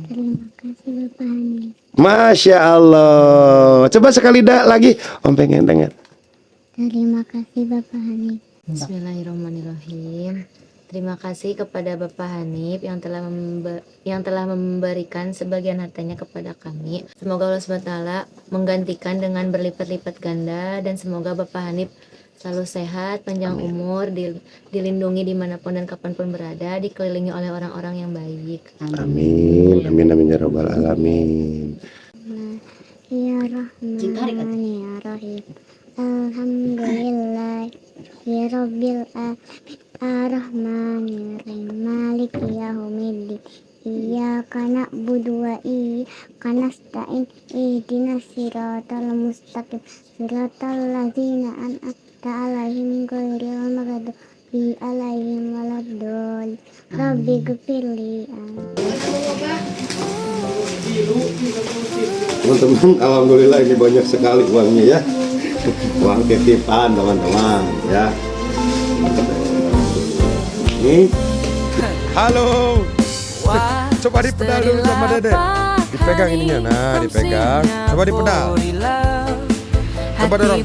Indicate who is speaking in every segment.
Speaker 1: Terima kasih Bapak Hani.
Speaker 2: Masya Allah. Coba sekali lagi. Om pengen dengar.
Speaker 1: Terima kasih Bapak Hani.
Speaker 3: Bismillahirrahmanirrahim. Terima kasih kepada Bapak Hanif yang telah memberikan sebagian hartanya kepada kami. Semoga Allah SWT menggantikan dengan berlipat-lipat ganda, dan semoga Bapak Hanif selalu sehat, panjang umur, dilindungi dimanapun dan kapanpun berada, dikelilingi oleh orang-orang yang baik.
Speaker 2: Amin. Amin amin ya rabbal alamin.
Speaker 1: Ya Rahman ya Rahim. Alhamdulillah ya Rabbil alamin. Ar-Rahmanir-Rahim. Maliki yaumiddin. Iyyaka na'budu wa iyyaka nasta'in. Ihdinas siratal mustaqim. Siratal ladzina an'amta 'alaihim ghairil maghdubi 'alaihim waladdallin. Rabbighfirli.
Speaker 2: Teman-teman, alhamdulillah ini banyak sekali uangnya ya. Uang titipan teman-teman ya. Ini. Halo. Coba dipedal dulu sama Dede. Dipegang ininya. Nah, dipegang. Coba dipedal. Coba dorong.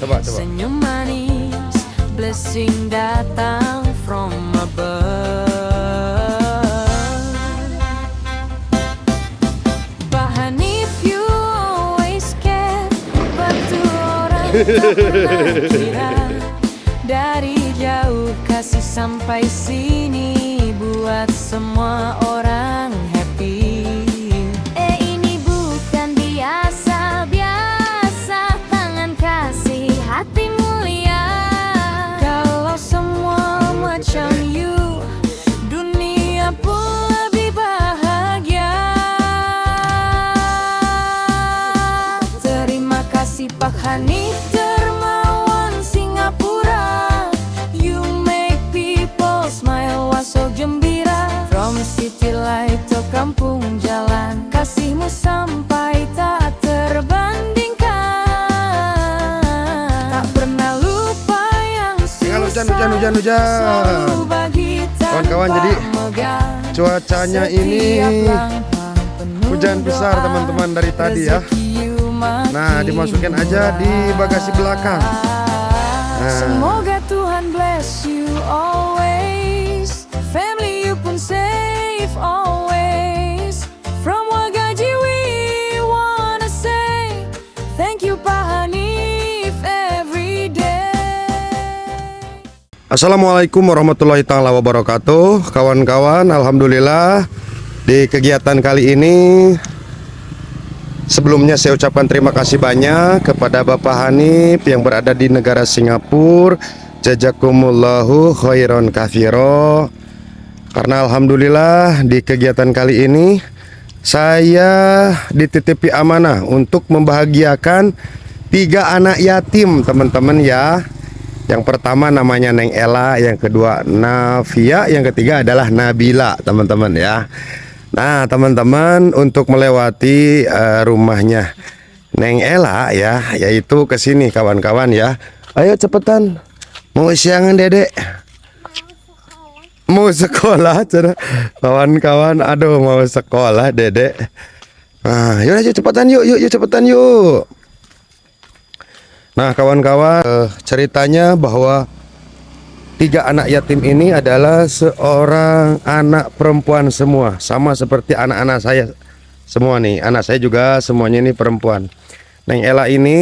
Speaker 2: Coba.
Speaker 4: Senyum manis, blessing datang from above. Pak Hanif, you always care, bantu orang tak pernah kira. Dari jauh kasih sampai sini, buat semua orang happy. Ini bukan biasa-biasa, tangan kasih hati mulia. Kalau semua macam you, dunia pun lebih bahagia. Terima kasih Pak Hanif Dermawan Singapura. You make people smile, waso gembira. From city light to kampung jalan, kasihmu sampai tak terbandingkan. Tak pernah lupa yang
Speaker 2: Tinggal
Speaker 4: susah,
Speaker 2: hujan.
Speaker 4: selalu bagi
Speaker 2: Kawan-kawan,
Speaker 4: tanpa
Speaker 2: jadi
Speaker 4: megah.
Speaker 2: cuacanya ini hujan besar teman-teman dari tadi ya. Nah, dimasukin aja di bagasi belakang. Nah.
Speaker 4: Semoga Tuhan bless you always. Family you pun safe always. From Wagaji we wanna say thank you Pak Hanif every day.
Speaker 2: Assalamualaikum warahmatullahi taala wabarakatuh. Kawan-kawan, alhamdulillah di kegiatan kali ini sebelumnya saya ucapkan terima kasih banyak kepada Bapak Hanif yang berada di negara Singapura. Jazakumullahu khairan katsira. Karena alhamdulillah di kegiatan kali ini saya dititipi amanah untuk membahagiakan 3 anak yatim teman-teman ya. Yang pertama namanya Neng Ella, yang kedua Navia, yang ketiga adalah Nabila teman-teman ya. Nah teman-teman, untuk melewati rumahnya Neng Ella ya, yaitu ke sini kawan-kawan ya. Ayo cepetan. Mau siangan Dedek? Mau sekolah kawan-kawan. Aduh, mau sekolah Dedek. Nah, yuk cepetan yuk cepetan yuk. Nah kawan-kawan, ceritanya bahwa 3 anak yatim ini adalah seorang anak perempuan semua, sama seperti anak-anak saya semua nih. Anak saya juga semuanya ini perempuan. Neng Ella ini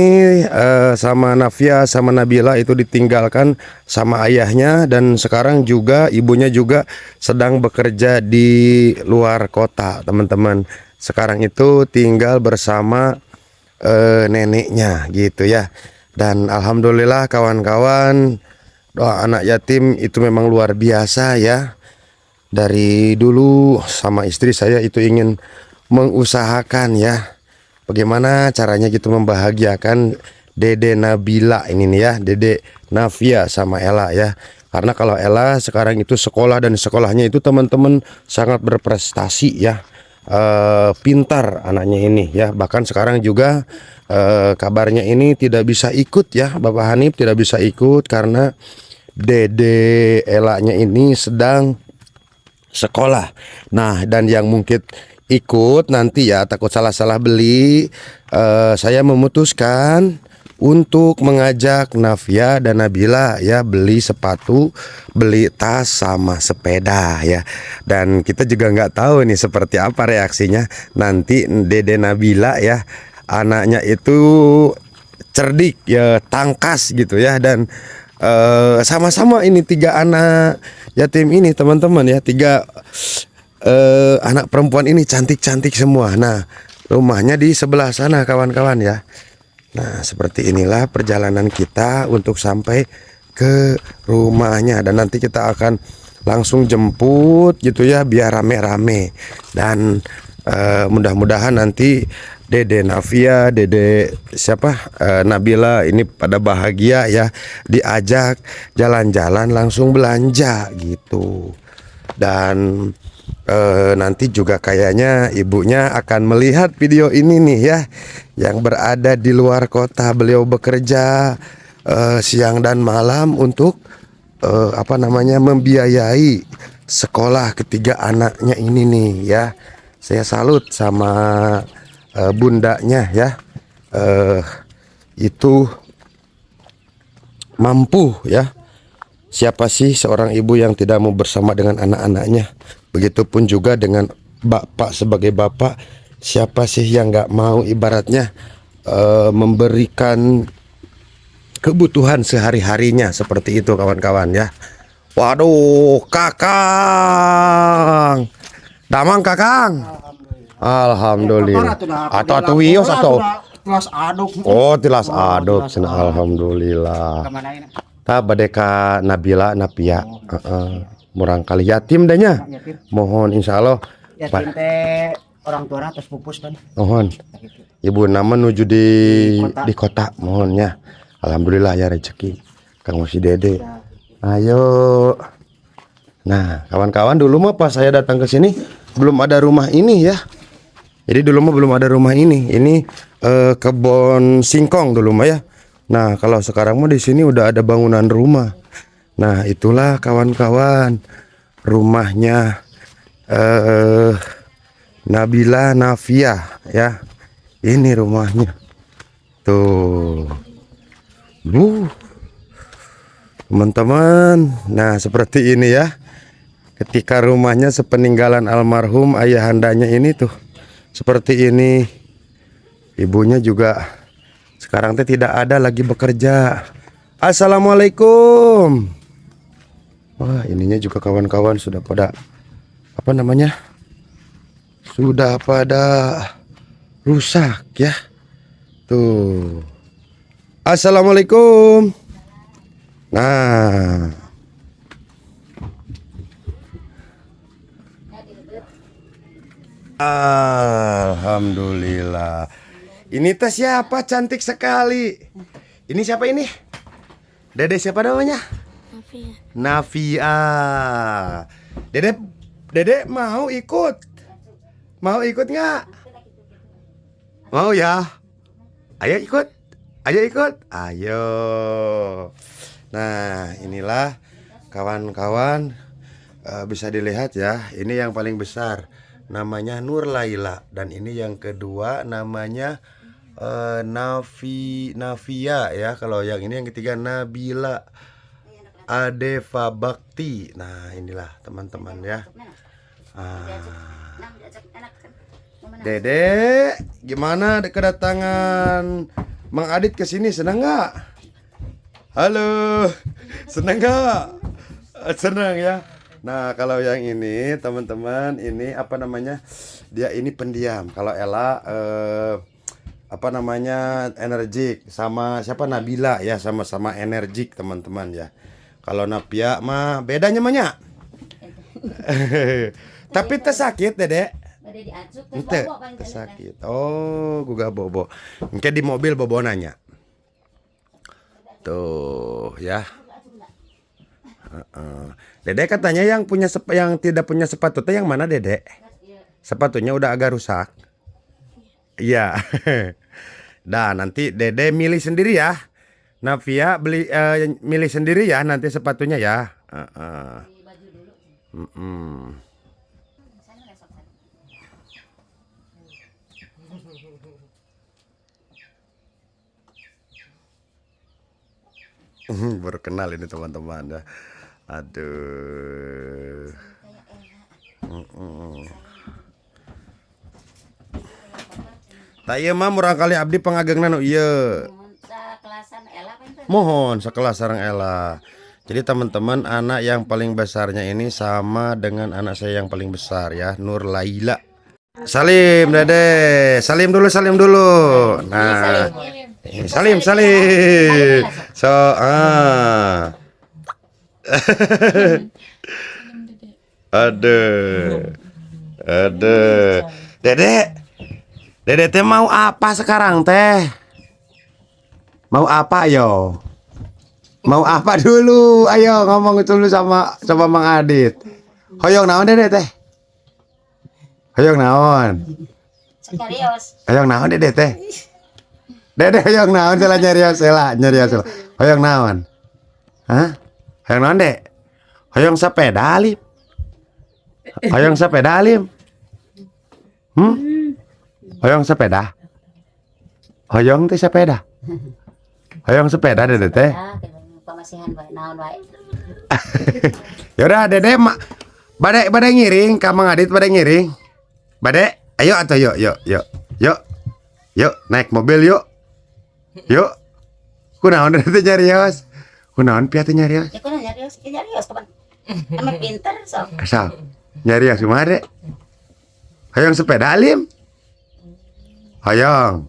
Speaker 2: sama Navia sama Nabila itu ditinggalkan sama ayahnya, dan sekarang juga ibunya juga sedang bekerja di luar kota teman-teman. Sekarang itu tinggal bersama neneknya gitu ya. Dan alhamdulillah kawan-kawan, doa anak yatim itu memang luar biasa ya. Dari dulu sama istri saya itu ingin mengusahakan ya, bagaimana caranya gitu membahagiakan Dede Nabila ini nih ya, Dede Navia sama Ella ya. Karena kalau Ella sekarang itu sekolah, dan sekolahnya itu teman-teman sangat berprestasi ya. Pintar anaknya ini ya. Bahkan sekarang juga kabarnya ini tidak bisa ikut ya, Bapak Hanif tidak bisa ikut karena Dede Ella-nya ini sedang sekolah. Nah, dan yang mungkin ikut nanti ya takut salah-salah beli, saya memutuskan untuk mengajak Nafia dan Nabila ya beli sepatu, beli tas sama sepeda ya. Dan kita juga nggak tahu nih seperti apa reaksinya nanti Dede Nabila ya, anaknya itu cerdik ya, tangkas gitu ya. Dan sama-sama ini 3 anak yatim ini teman-teman ya, 3 anak perempuan ini cantik-cantik semua. Nah, rumahnya di sebelah sana kawan-kawan ya. Nah, seperti inilah perjalanan kita untuk sampai ke rumahnya. Dan nanti kita akan langsung jemput gitu ya, biar rame-rame. Dan mudah-mudahan nanti Dede Nafia, Dede Nabila ini pada bahagia ya, diajak jalan-jalan langsung belanja gitu. Dan nanti juga kayaknya ibunya akan melihat video ini nih ya, yang berada di luar kota. Beliau bekerja siang dan malam untuk membiayai sekolah ketiga anaknya ini nih ya. Saya salut sama bundanya ya, itu mampu ya. Siapa sih seorang ibu yang tidak mau bersama dengan anak-anaknya? Begitupun juga dengan bapak sebagai bapak, siapa sih yang nggak mau ibaratnya memberikan kebutuhan sehari-harinya seperti itu kawan-kawan ya. Waduh, Kakang, damang Kakang. Alhamdulillah. Atau wios atau
Speaker 5: tilas aduk.
Speaker 2: oh tilas aduk. Alhamdulillah. Badeka Nabila Nafia, murang kali yatim dahnya. Mohon insya Allah
Speaker 5: Yatim teh orang tua terus pupus kan.
Speaker 2: mohon ibu nama menuju di kota mohonnya. Alhamdulillah ya rezeki Kang Mosi Dede. Ayo. Nah, kawan-kawan, dulu mah pas saya datang ke sini belum ada rumah ini ya. Jadi dulu mah belum ada rumah ini. Ini kebun singkong dulu mah ya. Nah, kalau sekarang mah di sini udah ada bangunan rumah. Nah, itulah kawan-kawan rumahnya Nabila Nafia ya. Ini rumahnya. Tuh. Teman-teman. Nah, seperti ini ya. Ketika rumahnya sepeninggalan almarhum ayahandanya ini tuh. Seperti ini. Ibunya juga sekarang teh tidak ada lagi bekerja. Assalamualaikum. Wah, ininya juga kawan-kawan sudah pada sudah pada rusak ya. Tuh. Assalamualaikum. Nah. Alhamdulillah. Ini teh siapa cantik sekali? Ini siapa ini? Dede siapa namanya? Nafia. Dede mau ikut? Mau ikut nggak? Mau ya? Ayo ikut. Ayo ikut. Ayo. Nah, inilah kawan-kawan, bisa dilihat ya. Ini yang paling besar. Namanya Nur Laila, dan ini yang kedua namanya Nafia ya. Kalau yang ini yang ketiga Nabila Adeva Bakti. Nah, inilah teman-teman ya. Dede, gimana kedatangan Mang Adit ke sini? Senang nggak? Halo, senang nggak? Senang ya. Nah, kalau yang ini teman-teman, ini dia ini pendiam. Kalau Ella energik. Sama siapa, Nabila ya, sama-sama energik teman-teman ya. Kalau Nafia mah bedanya mahnya. Tapi tersakit Dede. Ente tersakit. Oh, gugah bobo. Mungkin di mobil bobo nanya. Tuh ya. Dede katanya yang tidak punya sepatu teh yang mana Dede? Sepatunya udah agak rusak. Iya. Nah, nanti Dede milih sendiri ya. Nafia milih sendiri ya nanti sepatunya ya. Baru kenal ini teman-teman ya. Aduh. Tak iya mah murang kali abdi pangagengna nu ieu. Mohon sekelas sareng Ella. Jadi teman-teman, anak yang paling besarnya ini sama dengan anak saya yang paling besar ya, Nur Laila. Salim Dede, salim dulu, salim dulu. Nah, salim, salim. So, aduh, Dede teh mau apa sekarang teh? Mau apa yo? Mau apa dulu? Ayo ngomong dulu sama Mang Adit. Hoyong naon Dede teh? Hoyong naon? Hoyong naon Dede teh? Dede hoyong naon sela nyarios sela. Hoyong naon? Hah? Hoyong naon, Dek? Hoyong sepeda alim. Hoyong sepeda alim. Hoyong sepeda. Hoyong teh sepeda. Hoyong sepeda Dede teh.
Speaker 6: Pamasihan bae naon wae.
Speaker 2: Yaudah Dede bade ngiring ka Mang Adit, bade ngiring. Bade, ayo atuh yuk. Yuk naik mobil yuk. Yuk. Kunaon Dede nyarios? Kunaon piatu nyarios?
Speaker 6: Ya kunaon nyarios kapan? Ame pinter sok.
Speaker 2: Asal nyarios kumaha Dek? Hoyong sepeda alim. Hoyong.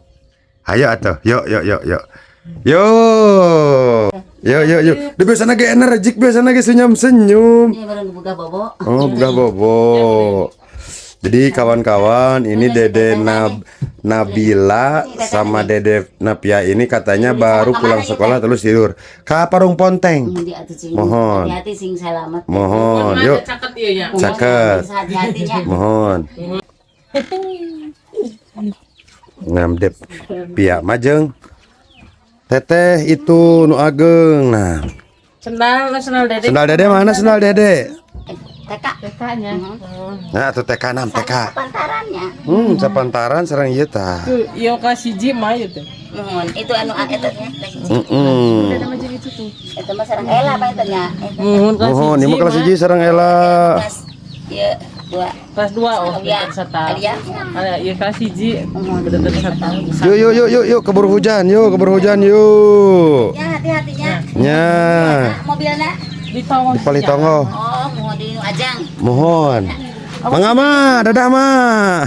Speaker 2: Ayo atuh, yuk. Yuk. Di biasana ge energik, biasana ge senyum-senyum.
Speaker 6: Ini baru buka bobo.
Speaker 2: Oh, buka bobo. Jadi kawan-kawan, ini Dede Nabila sama Dede Napia ini katanya baru pulang sekolah terus tidur. Ka Parung Ponteng. Mohon.
Speaker 6: Hati-hati sing selamat.
Speaker 2: Mohon, yuk. Caket.
Speaker 6: Hati-hatinya.
Speaker 2: Mohon. Ngamdep Pia majeng. Teteh itu nu ageng. Nah.
Speaker 7: Sendal Dede.
Speaker 2: Sendal Dede mana sendal Dede?
Speaker 7: TK-nya.
Speaker 2: Nah, tuh TK 6 TK.
Speaker 6: Pantarannya.
Speaker 2: Sapantaran sareng ieu tah.
Speaker 7: Tuh, ieu ka siji mah ieu teh.
Speaker 6: Mohon itu anu eta nya.
Speaker 7: Nama jeung itu tuh.
Speaker 6: Eta mah sareng Ela apa eta nya?
Speaker 2: Mohon, ieu kelas 1 sareng Ella.
Speaker 6: Ieu 2.
Speaker 7: Kelas 2 oh, sata.
Speaker 6: Alia.
Speaker 7: Ada ieu kelas 1. Bener sata.
Speaker 2: Yuk, keburu hujan yuk.
Speaker 6: Ya, hati-hatinya.
Speaker 2: Nya.
Speaker 6: Mobilna
Speaker 7: Di tonggo.
Speaker 2: Di Palitongo.
Speaker 6: oh mohon di nu ajang.
Speaker 2: Mohon. Mangga mah, dadah mah.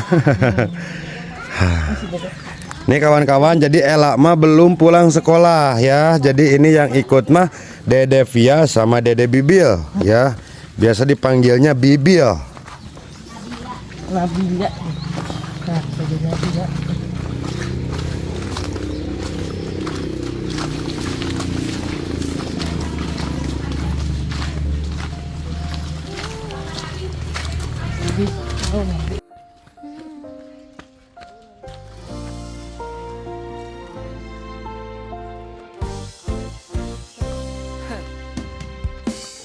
Speaker 2: Nih kawan-kawan, jadi Ella mah belum pulang sekolah ya. Jadi ini yang ikut mah Dede Via sama Dede Bibil ya. Biasa dipanggilnya Bibil.
Speaker 7: Nabila. Nah, Nabila.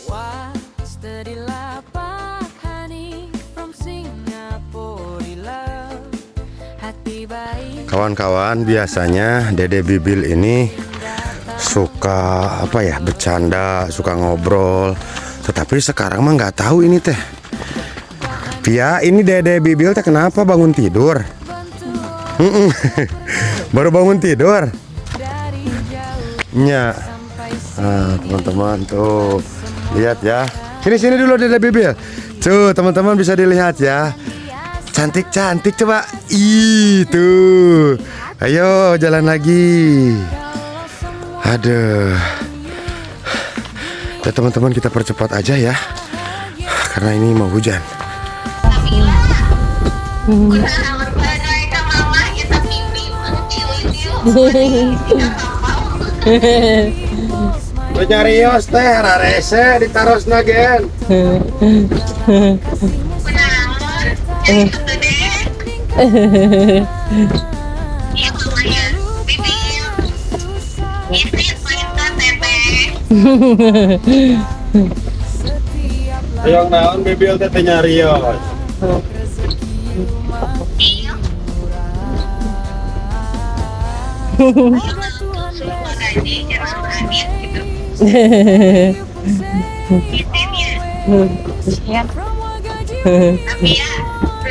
Speaker 4: What's the dilapak honey from Singapore love hati baik.
Speaker 2: Kawan-kawan, biasanya Dede Bibil ini suka apa ya, bercanda, suka ngobrol. Tetapi sekarang mah nggak tahu ini teh. Pia, ini Dede Bibil teh kenapa bangun tidur? Baru bangun tidur. Nya. Teman-teman tuh lihat ya. Sini dulu Dede Bibil. Tuh teman-teman bisa dilihat ya. Cantik coba. Itu. Ayo jalan lagi. Aduh. Ya teman-teman, kita percepat aja ya. Karena ini mau hujan. Nyarios teh rarese ditaros nagen. Yang naon Bibil teh nyarios.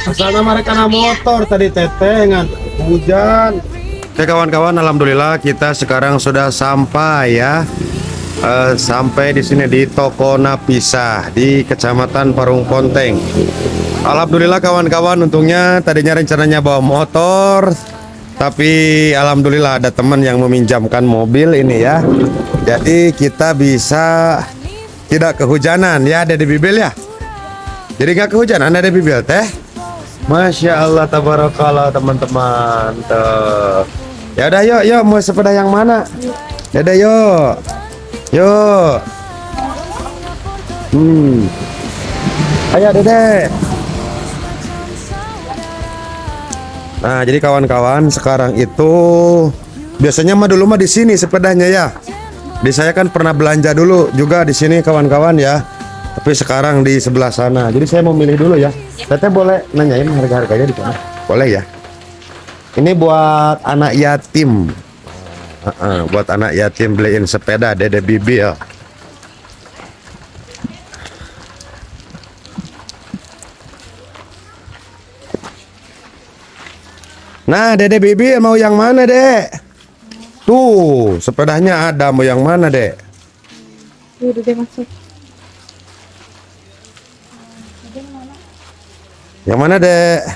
Speaker 2: Asalnya mereka naik motor tadi teteh ngan hujan. Oke kawan-kawan, alhamdulillah kita sekarang sudah sampai ya. Sampai di sini di Toko Napisa di Kecamatan Parung Ponteng. Alhamdulillah kawan-kawan, untungnya tadinya rencananya bawa motor, tapi alhamdulillah ada teman yang meminjamkan mobil ini ya. Jadi kita bisa tidak kehujanan ya, ada di Bibil ya. Jadi nggak kehujanan, ada di Bibil teh. Masya Allah tabarakallah teman-teman tuh. Ya udah yuk mau sepeda yang mana? Ya udah yuk. Ayo Dede. Nah, jadi kawan-kawan, sekarang itu biasanya mah dulu mah di sini sepedanya ya. Di saya kan pernah belanja dulu juga di sini kawan-kawan ya. Tapi sekarang di sebelah sana. Jadi saya mau milih dulu ya. Teteh boleh nanyain harga-harganya di sana? Boleh ya. Ini buat anak yatim. Buat anak yatim beliin sepeda Dede Bibil. Nah, Dede Bibil mau yang mana, Dek? Tuh, sepedanya ada, mau yang mana, Dek?
Speaker 7: Udah masuk.
Speaker 2: Yang mana, Dek?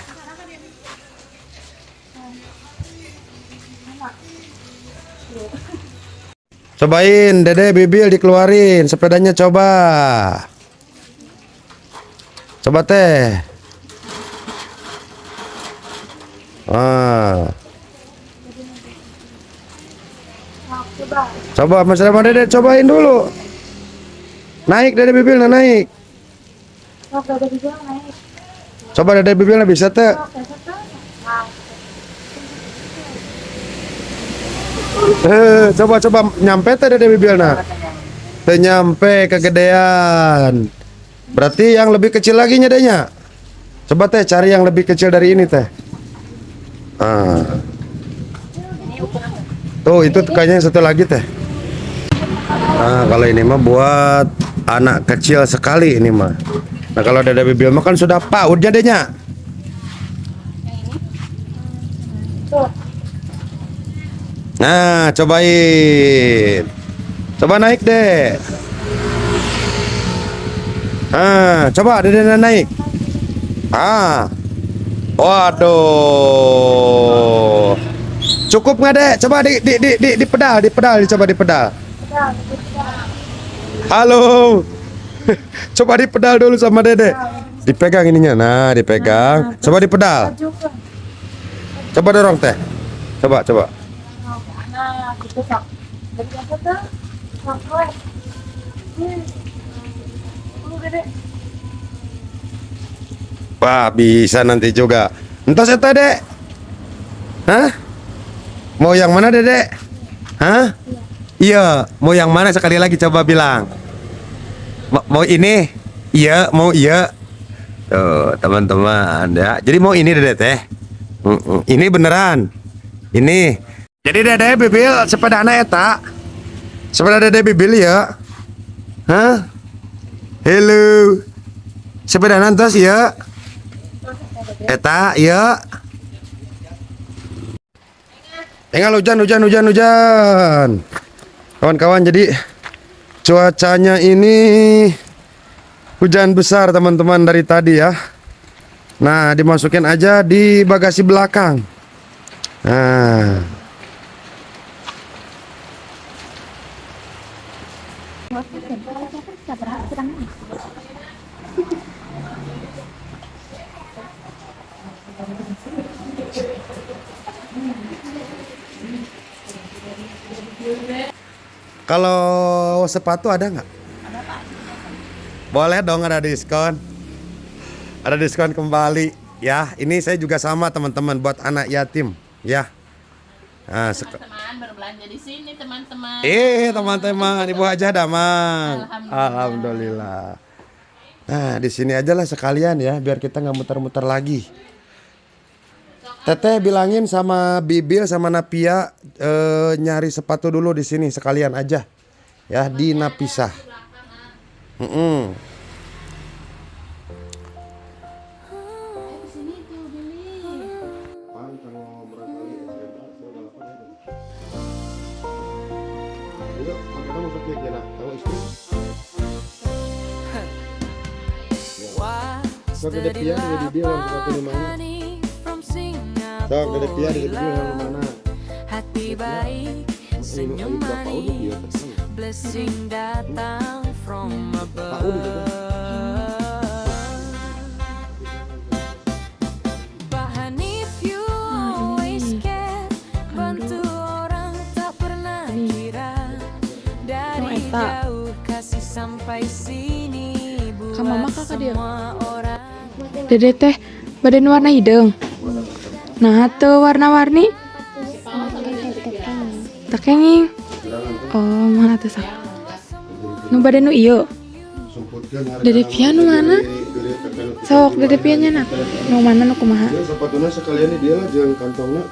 Speaker 2: Cobain, Dede Bibil dikeluarin sepedanya, coba. Coba teh. Coba Mas Rahman, Dede cobain dulu. Naik Dede Bibil, naik. Coba Dede Bibil bisa teh. Coba nyampe teh Dede Bibil nah. Teh nyampe kegedean. Berarti yang lebih kecil lagi nyadanya. Coba teh cari yang lebih kecil dari ini teh. Tuh itu kayaknya satu lagi teh. Nah kalau ini mah buat anak kecil sekali ini mah. Nah kalau Dede Bibil mah kan sudah PAUD jadinya. Nah cobain. Coba naik deh. Coba Dede naik. Waduh. Cukup nggak Dek? Coba di pedal, coba di pedal. Halo. Coba di pedal dulu sama Dede. Dipegang ininya. Nah, dipegang. Coba di pedal. Coba dorong teh. Coba. Wah, bisa nanti juga. Entah saya Dek. Hah? Mau yang mana Dede? Hah? Iya, mau yang mana sekali lagi coba bilang. Mau ini? Iya, mau iya. Tuh, teman-teman ya. Jadi mau ini Dede teh. Ini beneran. Ini. Jadi Dede Bibil sepeda anak eta. Sepeda Dede Bibil ya. Hah? Halo. Sepeda nantos ya. Eta ya. Tinggal hujan. Kawan-kawan, jadi cuacanya ini hujan besar teman-teman dari tadi ya. Nah, dimasukin aja di bagasi belakang. Nah. Kalau sepatu ada nggak? Ada Pak. Boleh dong, ada diskon. Ada diskon kembali ya. Ini saya juga sama teman-teman buat anak yatim ya. Nah,
Speaker 8: teman-teman berbelanja di sini teman-teman.
Speaker 2: Teman-teman, Ibu Hajah Damang. Alhamdulillah. Nah, di sini aja lah sekalian ya, biar kita nggak muter-muter lagi. Teteh bilangin sama Bibil sama Napia nyari sepatu dulu di sini sekalian aja. Ya, Dina pisah. Sok Dede Pia di dia orang satu di mana? Sok Dede Pia di dia orang mana?
Speaker 4: Hati baik, senyum manis, blessing datang from above. Pak Hanif, you always care, bantu orang tak pernah kira. Dari jauh kasih sampai sini, buat
Speaker 7: mama kakak dia.
Speaker 4: semua orang.
Speaker 7: Dede teh badan warna hidung. Nah, tuh warna-warni takenging. Oh, mana tuh sak? Nu badan nu iyo. Dede Pia nu mana? Sok Dede Pia nya nak. Nu mana nu kumaha?
Speaker 2: Sepatunya sekalian dia lah jeung kantongnya.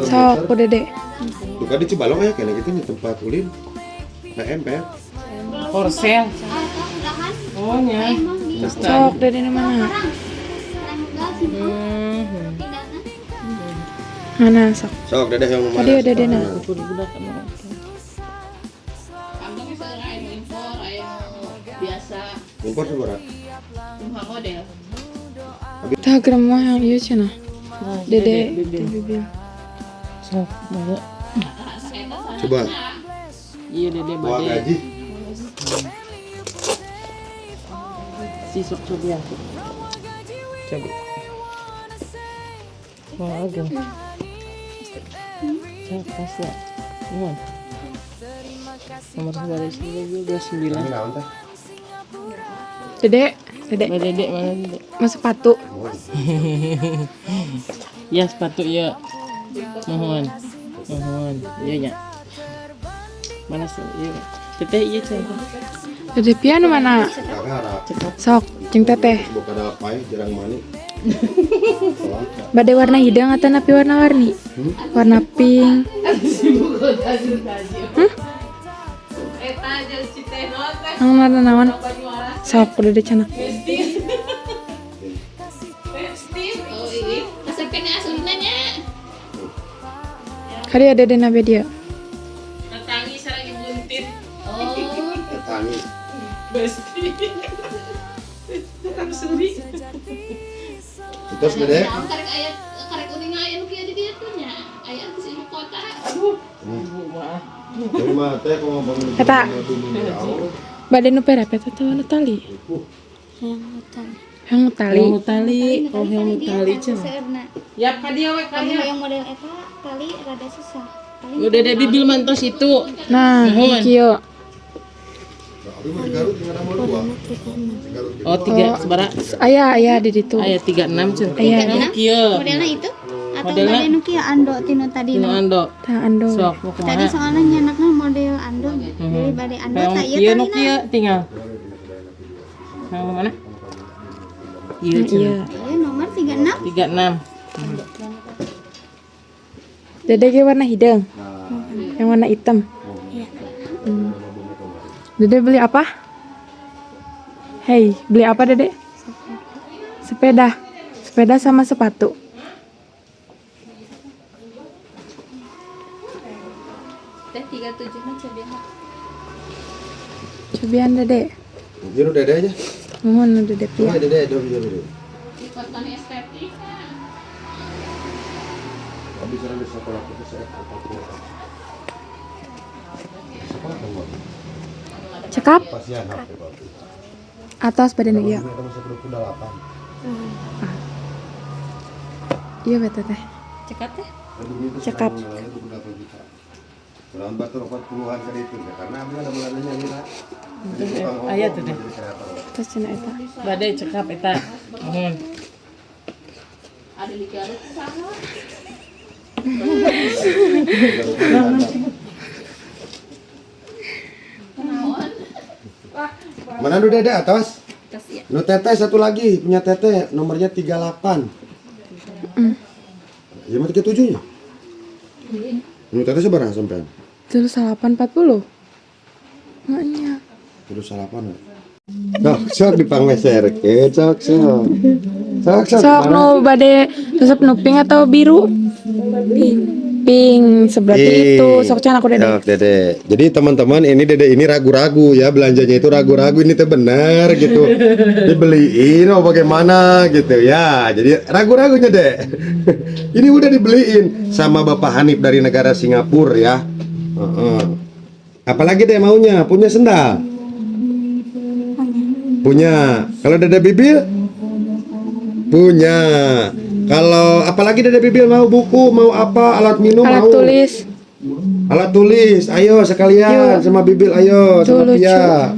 Speaker 7: Sok ku Dede.
Speaker 2: Bukan di Cibalong ya kayaknya gitu di tempat ulin. PM.
Speaker 8: Korsel. Oh nya.
Speaker 7: Sok Dede nu mana? Mana sok?
Speaker 2: Sok Dede yang mana?
Speaker 7: Tadi Dede na.
Speaker 8: Kantong bisa aya impor, aya biasa,
Speaker 2: Impor sabaraha?
Speaker 8: cuma model.
Speaker 7: Tah gram mah yang ieu cenah. Dede bibil.
Speaker 8: Sok, banyak.
Speaker 2: Coba.
Speaker 8: Iya Dede
Speaker 2: Buah
Speaker 8: bade.
Speaker 2: gaji.
Speaker 8: Si sok coba. Coba. Wah, agak. Sok pas ya. Nuhun. Nomor 29.
Speaker 2: Naon teh?
Speaker 7: Dede
Speaker 8: Dede mana Dede?
Speaker 7: mas sepatu.
Speaker 8: Ya sepatu ya. Mohon. Iya nya. Mana sih? Iya. Teteh iya cenah.
Speaker 7: Dede Pia nu mana?
Speaker 2: Kakak
Speaker 7: Sok jeung teteh.
Speaker 2: bukan ada apa jarang mani.
Speaker 7: Bade warna hidung atau napi warna-warni? Warna pink. Ang warna naon? Sok ku Dede cenah. Kali ada Dede nabe dia.
Speaker 8: Tangi sareng buntit.
Speaker 2: Tangi.
Speaker 8: Besti. Tukang suri.
Speaker 2: Terus Dede?
Speaker 9: Karek uning aya nu kieu di dieu tuh nya. Aya di ibu kota.
Speaker 2: Dari mah teh kok ngomong
Speaker 7: Eta. Bade nu perepet atau nu tali? Yang tali.
Speaker 8: Yang tali. Oh, yang tali cenah.
Speaker 9: Seurna.
Speaker 8: Ya ka dia we
Speaker 9: Kami
Speaker 8: kaya.
Speaker 9: yang model eta tali rada susah. Paling
Speaker 8: Udah Dede bibil mantos itu.
Speaker 7: Nah,
Speaker 8: Nuhun.
Speaker 7: kieu.
Speaker 8: Oh, 3 sebara.
Speaker 7: Aya di ditu.
Speaker 8: Aya 36 cenah.
Speaker 7: Aya.
Speaker 8: Kieu.
Speaker 9: modelnya itu atau
Speaker 8: Modelnya?
Speaker 9: bade nu kieu ando tinu tadi
Speaker 8: Tinu ando.
Speaker 7: Tah ando.
Speaker 8: Sok mau
Speaker 9: tadi
Speaker 8: kumaha?
Speaker 9: soalnya nyanakna model ando jadi bade ando
Speaker 8: Yang
Speaker 9: tak ieu
Speaker 8: kieu nu
Speaker 9: tadi
Speaker 8: kieu tinggal. Yang mana? Iya,
Speaker 7: Iya.
Speaker 9: ieu nomor 36
Speaker 8: 36.
Speaker 7: Dede ge warna hidung. Yang warna hitam. Dede beli apa? Hei, beli apa Dede? Sepeda. Sepeda sama sepatu.
Speaker 9: teh 37 na cobian.
Speaker 7: Cobian Dede.
Speaker 2: Juru Dede aja.
Speaker 7: Mohon Dede Pia.
Speaker 2: Dede dong Dede.
Speaker 8: Ikutan estetik.
Speaker 2: Habis ada sekolah kita saya apa.
Speaker 7: Cekap
Speaker 2: Pasian HP Pak.
Speaker 7: atas badan iya.
Speaker 2: Kita masuk 28.
Speaker 7: Iya beta teh.
Speaker 9: Cekat teh.
Speaker 7: Cekap.
Speaker 2: Bulan batur 40-an kali itu ya, karena ambil ada bulanannya ini lah.
Speaker 8: Aya tuh deh.
Speaker 7: Terus cenah eta.
Speaker 8: Bade cekap eta. Mohon.
Speaker 9: Ada di Garut sama.
Speaker 2: Mana nu Dede atas?
Speaker 9: Tas ya.
Speaker 2: Nu teteh satu lagi punya teteh nomornya 38. Ya mah 37 nya. Nu teteh seberapa sampean?
Speaker 7: Terus 8.40. Maknya.
Speaker 2: Terus salapan. Sok dipangmeserkeun, sok.
Speaker 7: Sok
Speaker 2: mana?
Speaker 7: nu bade resep nu pink atau biru? Pink. Seberarti itu sok can aku Dede.
Speaker 2: Sok Dede. Jadi teman-teman ini Dede ini ragu-ragu ya, belanjanya itu ragu-ragu ini tuh benar gitu. Dibeliin oh bagaimana gitu ya. Jadi ragu-ragunya Dek. Ini udah dibeliin sama Bapak Hanif dari negara Singapura ya. Apalagi Dek maunya? Punya sendal? Punya. Kalau Dede Bibil? Punya. Kalau apalagi Dede Bibil mau buku, mau apa, alat minum
Speaker 7: Alat
Speaker 2: mau.
Speaker 7: tulis.
Speaker 2: Alat tulis, ayo sekalian sama Bibil, ayo sama
Speaker 7: Tuh,
Speaker 2: Pia.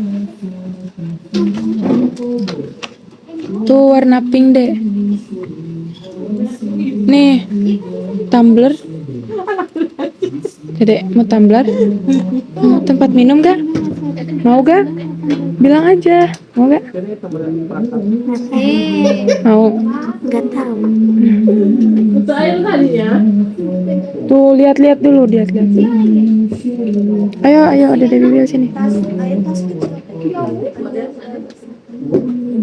Speaker 7: Tuh warna pink deh. Nih, tumbler. Dede, mau tumbler? Mau tempat minum gak? Mau gak? Bilang aja, mau gak? Mau.
Speaker 1: Gak tahu.
Speaker 7: Tuh lihat-lihat dulu, lihat-lihat. Ayo, Dede Bibil sini.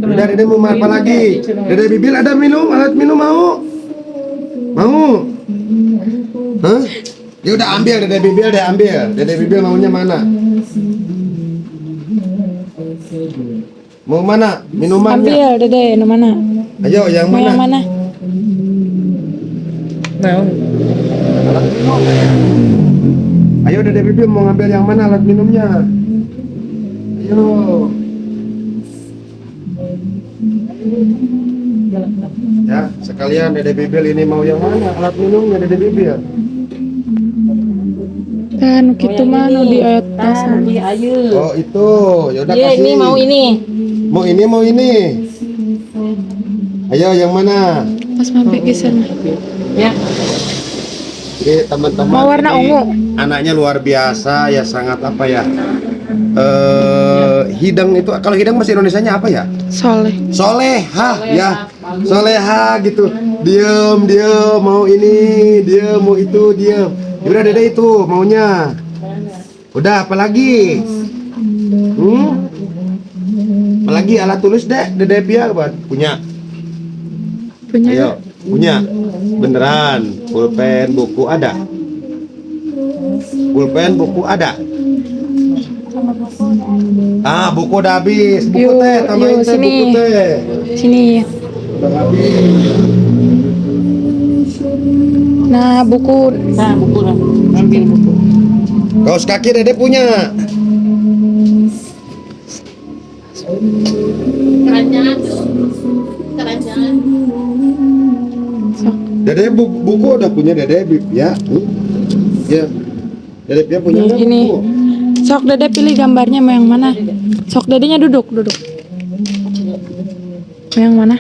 Speaker 2: Udah Dede mau apa lagi? Dede Bibil ada minum, alat minum mau? Mau? Hah? Ya udah ambil Dede Bibil deh ambil. Dede Bibil maunya mana? Mau mana? Minumannya?
Speaker 7: Ambil Dede, nu mana?
Speaker 2: Ayo yang
Speaker 7: Mau
Speaker 2: mana?
Speaker 7: yang mana?
Speaker 8: Mau.
Speaker 2: Ayo Dede Bibil mau ngambil yang mana alat minumnya? Ayo. Ya, sekalian Dede Bibil ini mau yang mana alat minumnya Dede Bibil?
Speaker 7: Kan gitu mah nu di tasan.
Speaker 2: Oh itu, yaudah
Speaker 8: Iya,
Speaker 2: kasih.
Speaker 8: ini mau ini.
Speaker 2: Mau ini, mau ini. Ayo yang mana?
Speaker 7: Pas mampir geser mah.
Speaker 8: Ya.
Speaker 2: Jadi teman-teman.
Speaker 7: Mau warna
Speaker 2: ini
Speaker 7: ungu.
Speaker 2: Anaknya luar biasa ya, sangat apa ya? Hidang itu kalau hidang bahasa Indonesianya apa ya?
Speaker 7: Soleh.
Speaker 2: Soleha ya. Soleha gitu. Diem mau ini, diem mau itu, diem. Udah Dede itu maunya. Udah apalagi? Apalagi alat tulis Dede Pia punya.
Speaker 7: Punya.
Speaker 2: Ayo, punya. Beneran. Pulpen, buku ada. Pulpen, buku ada. Ah, buku udah habis. Buku
Speaker 7: Yuk,
Speaker 2: teh, tambahin
Speaker 7: yuk,
Speaker 2: teh
Speaker 7: sini.
Speaker 2: buku teh.
Speaker 7: Sini.
Speaker 2: Udah habis.
Speaker 7: Nah, buku.
Speaker 8: Nah, buku lah. Ambil buku.
Speaker 2: Kaos kaki Dede punya.
Speaker 9: Keranjang tuh. Keranjang.
Speaker 7: Sok.
Speaker 2: Dede buku udah punya Dede ya. Ya. Dede Pia punya nggak
Speaker 7: Ini.
Speaker 2: buku?
Speaker 7: Sok Dede pilih gambarnya mau yang mana? Sok Dedenya duduk. Mau yang mana?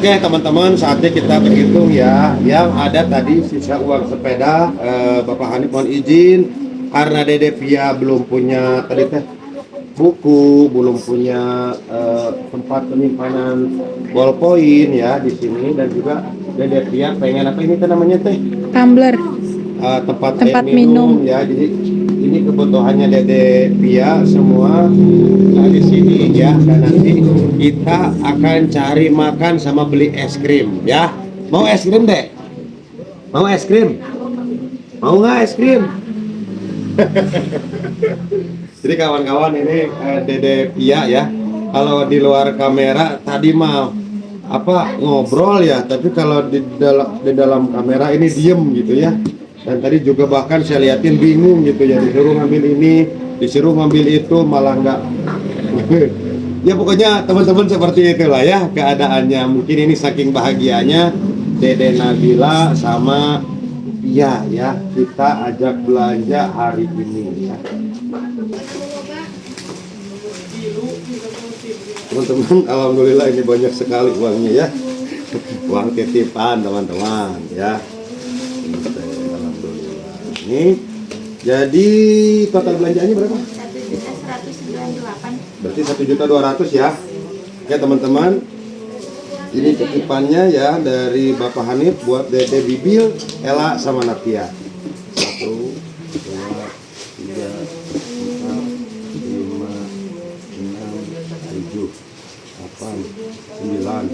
Speaker 2: Oke teman-teman, saatnya kita berhitung ya. Yang ada tadi sisa uang sepeda. Bapak Hanif mohon izin karena Dede Pia belum punya tadi teh buku, belum punya tempat penyimpanan ballpoint ya di sini, dan juga Dede Pia pengen apa ini teh namanya teh
Speaker 7: Tumbler.
Speaker 2: tempat
Speaker 7: Tempat
Speaker 2: air minum ya. Jadi ini kebutuhannya Dede Pia semua di sini ya, dan nanti kita akan cari makan sama beli es krim ya. Mau es krim Dek? Mau es krim? Mau nggak es krim? Jadi kawan-kawan ini Dede Pia ya, kalau di luar kamera tadi mah apa ngobrol ya, tapi kalau di dalam kamera ini diem gitu ya. Dan tadi juga bahkan saya liatin bingung gitu ya, disuruh ngambil ini, disuruh ngambil itu, malah nggak. Ya pokoknya teman-teman seperti itulah ya keadaannya. Mungkin ini saking bahagianya Dede Nabila sama Pia ya, kita ajak belanja hari ini ya. Teman-teman, alhamdulillah ini banyak sekali uangnya ya. Uang titipan teman-teman ya. Alhamdulillah. Ini jadi total belanjaannya berapa? 1.198. Berarti 1.200.000 ya. Oke teman-teman, ini titipannya ya dari Bapak Hanif buat Dede Bibil, Ella sama Natia. 9, 10, 11,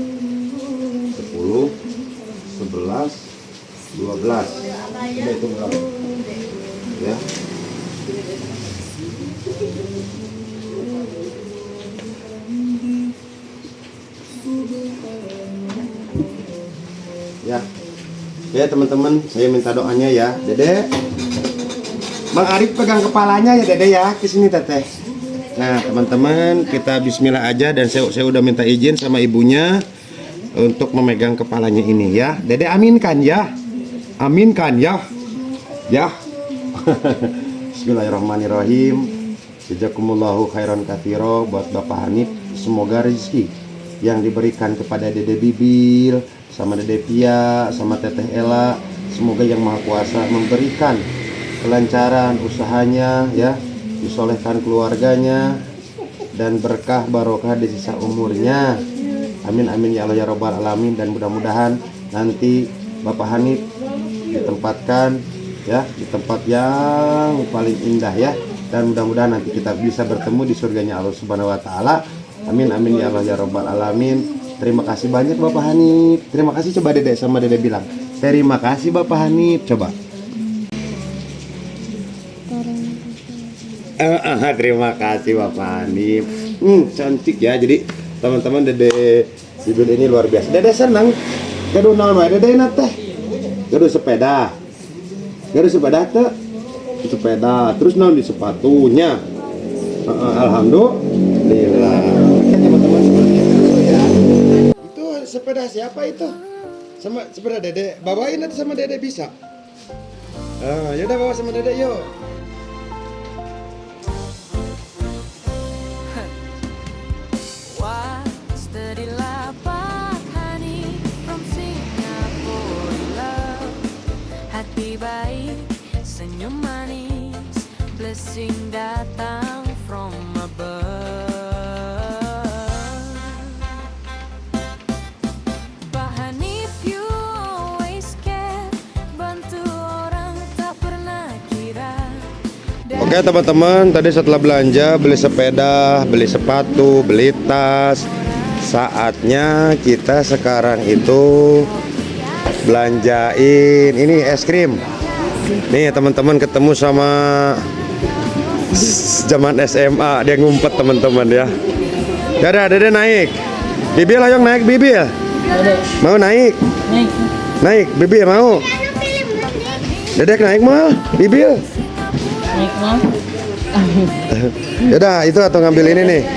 Speaker 2: 12. Coba hitung berapa? Ya. Ya. Oke teman-teman, saya minta doanya ya. Dede, Bang Arif pegang kepalanya ya Dede ya, ke sini Teteh. Nah teman-teman, kita bismillah aja. Dan saya udah minta izin sama ibunya untuk memegang kepalanya ini ya. Dede aminkan ya. Aminkan ya. Ya. Bismillahirrahmanirrahim. Jazakumullahu khairan katsiro buat Bapak Hanif. Semoga rezeki yang diberikan kepada Dede Bibil sama Dede Pia sama Teteh Ella, semoga Yang Maha Kuasa memberikan kelancaran usahanya ya, disolehkan keluarganya, dan berkah barokah di sisa umurnya. Amin amin ya Allah ya Rabbal alamin. Dan mudah-mudahan nanti Bapak Hanif ditempatkan ya di tempat yang paling indah ya, dan mudah-mudahan nanti kita bisa bertemu di surganya Allah Subhanahu wa taala. Amin amin ya Allah ya Rabbal alamin. Terima kasih banyak Bapak Hanif. Terima kasih, coba Dede sama Dede bilang. Terima kasih Bapak Hanif, coba. Terima kasih Bapak Hanif. Cantik ya. Jadi teman-teman, Dede Bibil ini luar biasa. Dede senang. Gaduh naon wae Dede na teh? Gaduh sepeda. Gaduh sepeda teh. Sepeda. Terus naon di sepatunya? Alhamdulillah. Kan teman-teman seperti itu ya. Itu sepeda siapa itu? Sama sepeda Dede. Bawain nanti sama Dede bisa? Yaudah bawa sama Dede yuk.
Speaker 4: Senyum manis, blessing datang from above. Pak Hanif, you always care, bantu orang tak pernah kira.
Speaker 2: Oke teman-teman, tadi setelah belanja, beli sepeda, beli sepatu, beli tas, saatnya kita sekarang itu belanjain ini es krim. Nih teman-teman, ketemu sama zaman SMA, dia ngumpet teman-teman ya. Dadah, Dede naik. Bibil ayo naik Bibil. Mau naik? Naik, Bibil mau. Dedek naik mal, Bibil.
Speaker 8: Naik mau?
Speaker 2: Yaudah, itu atau ngambil ini nih.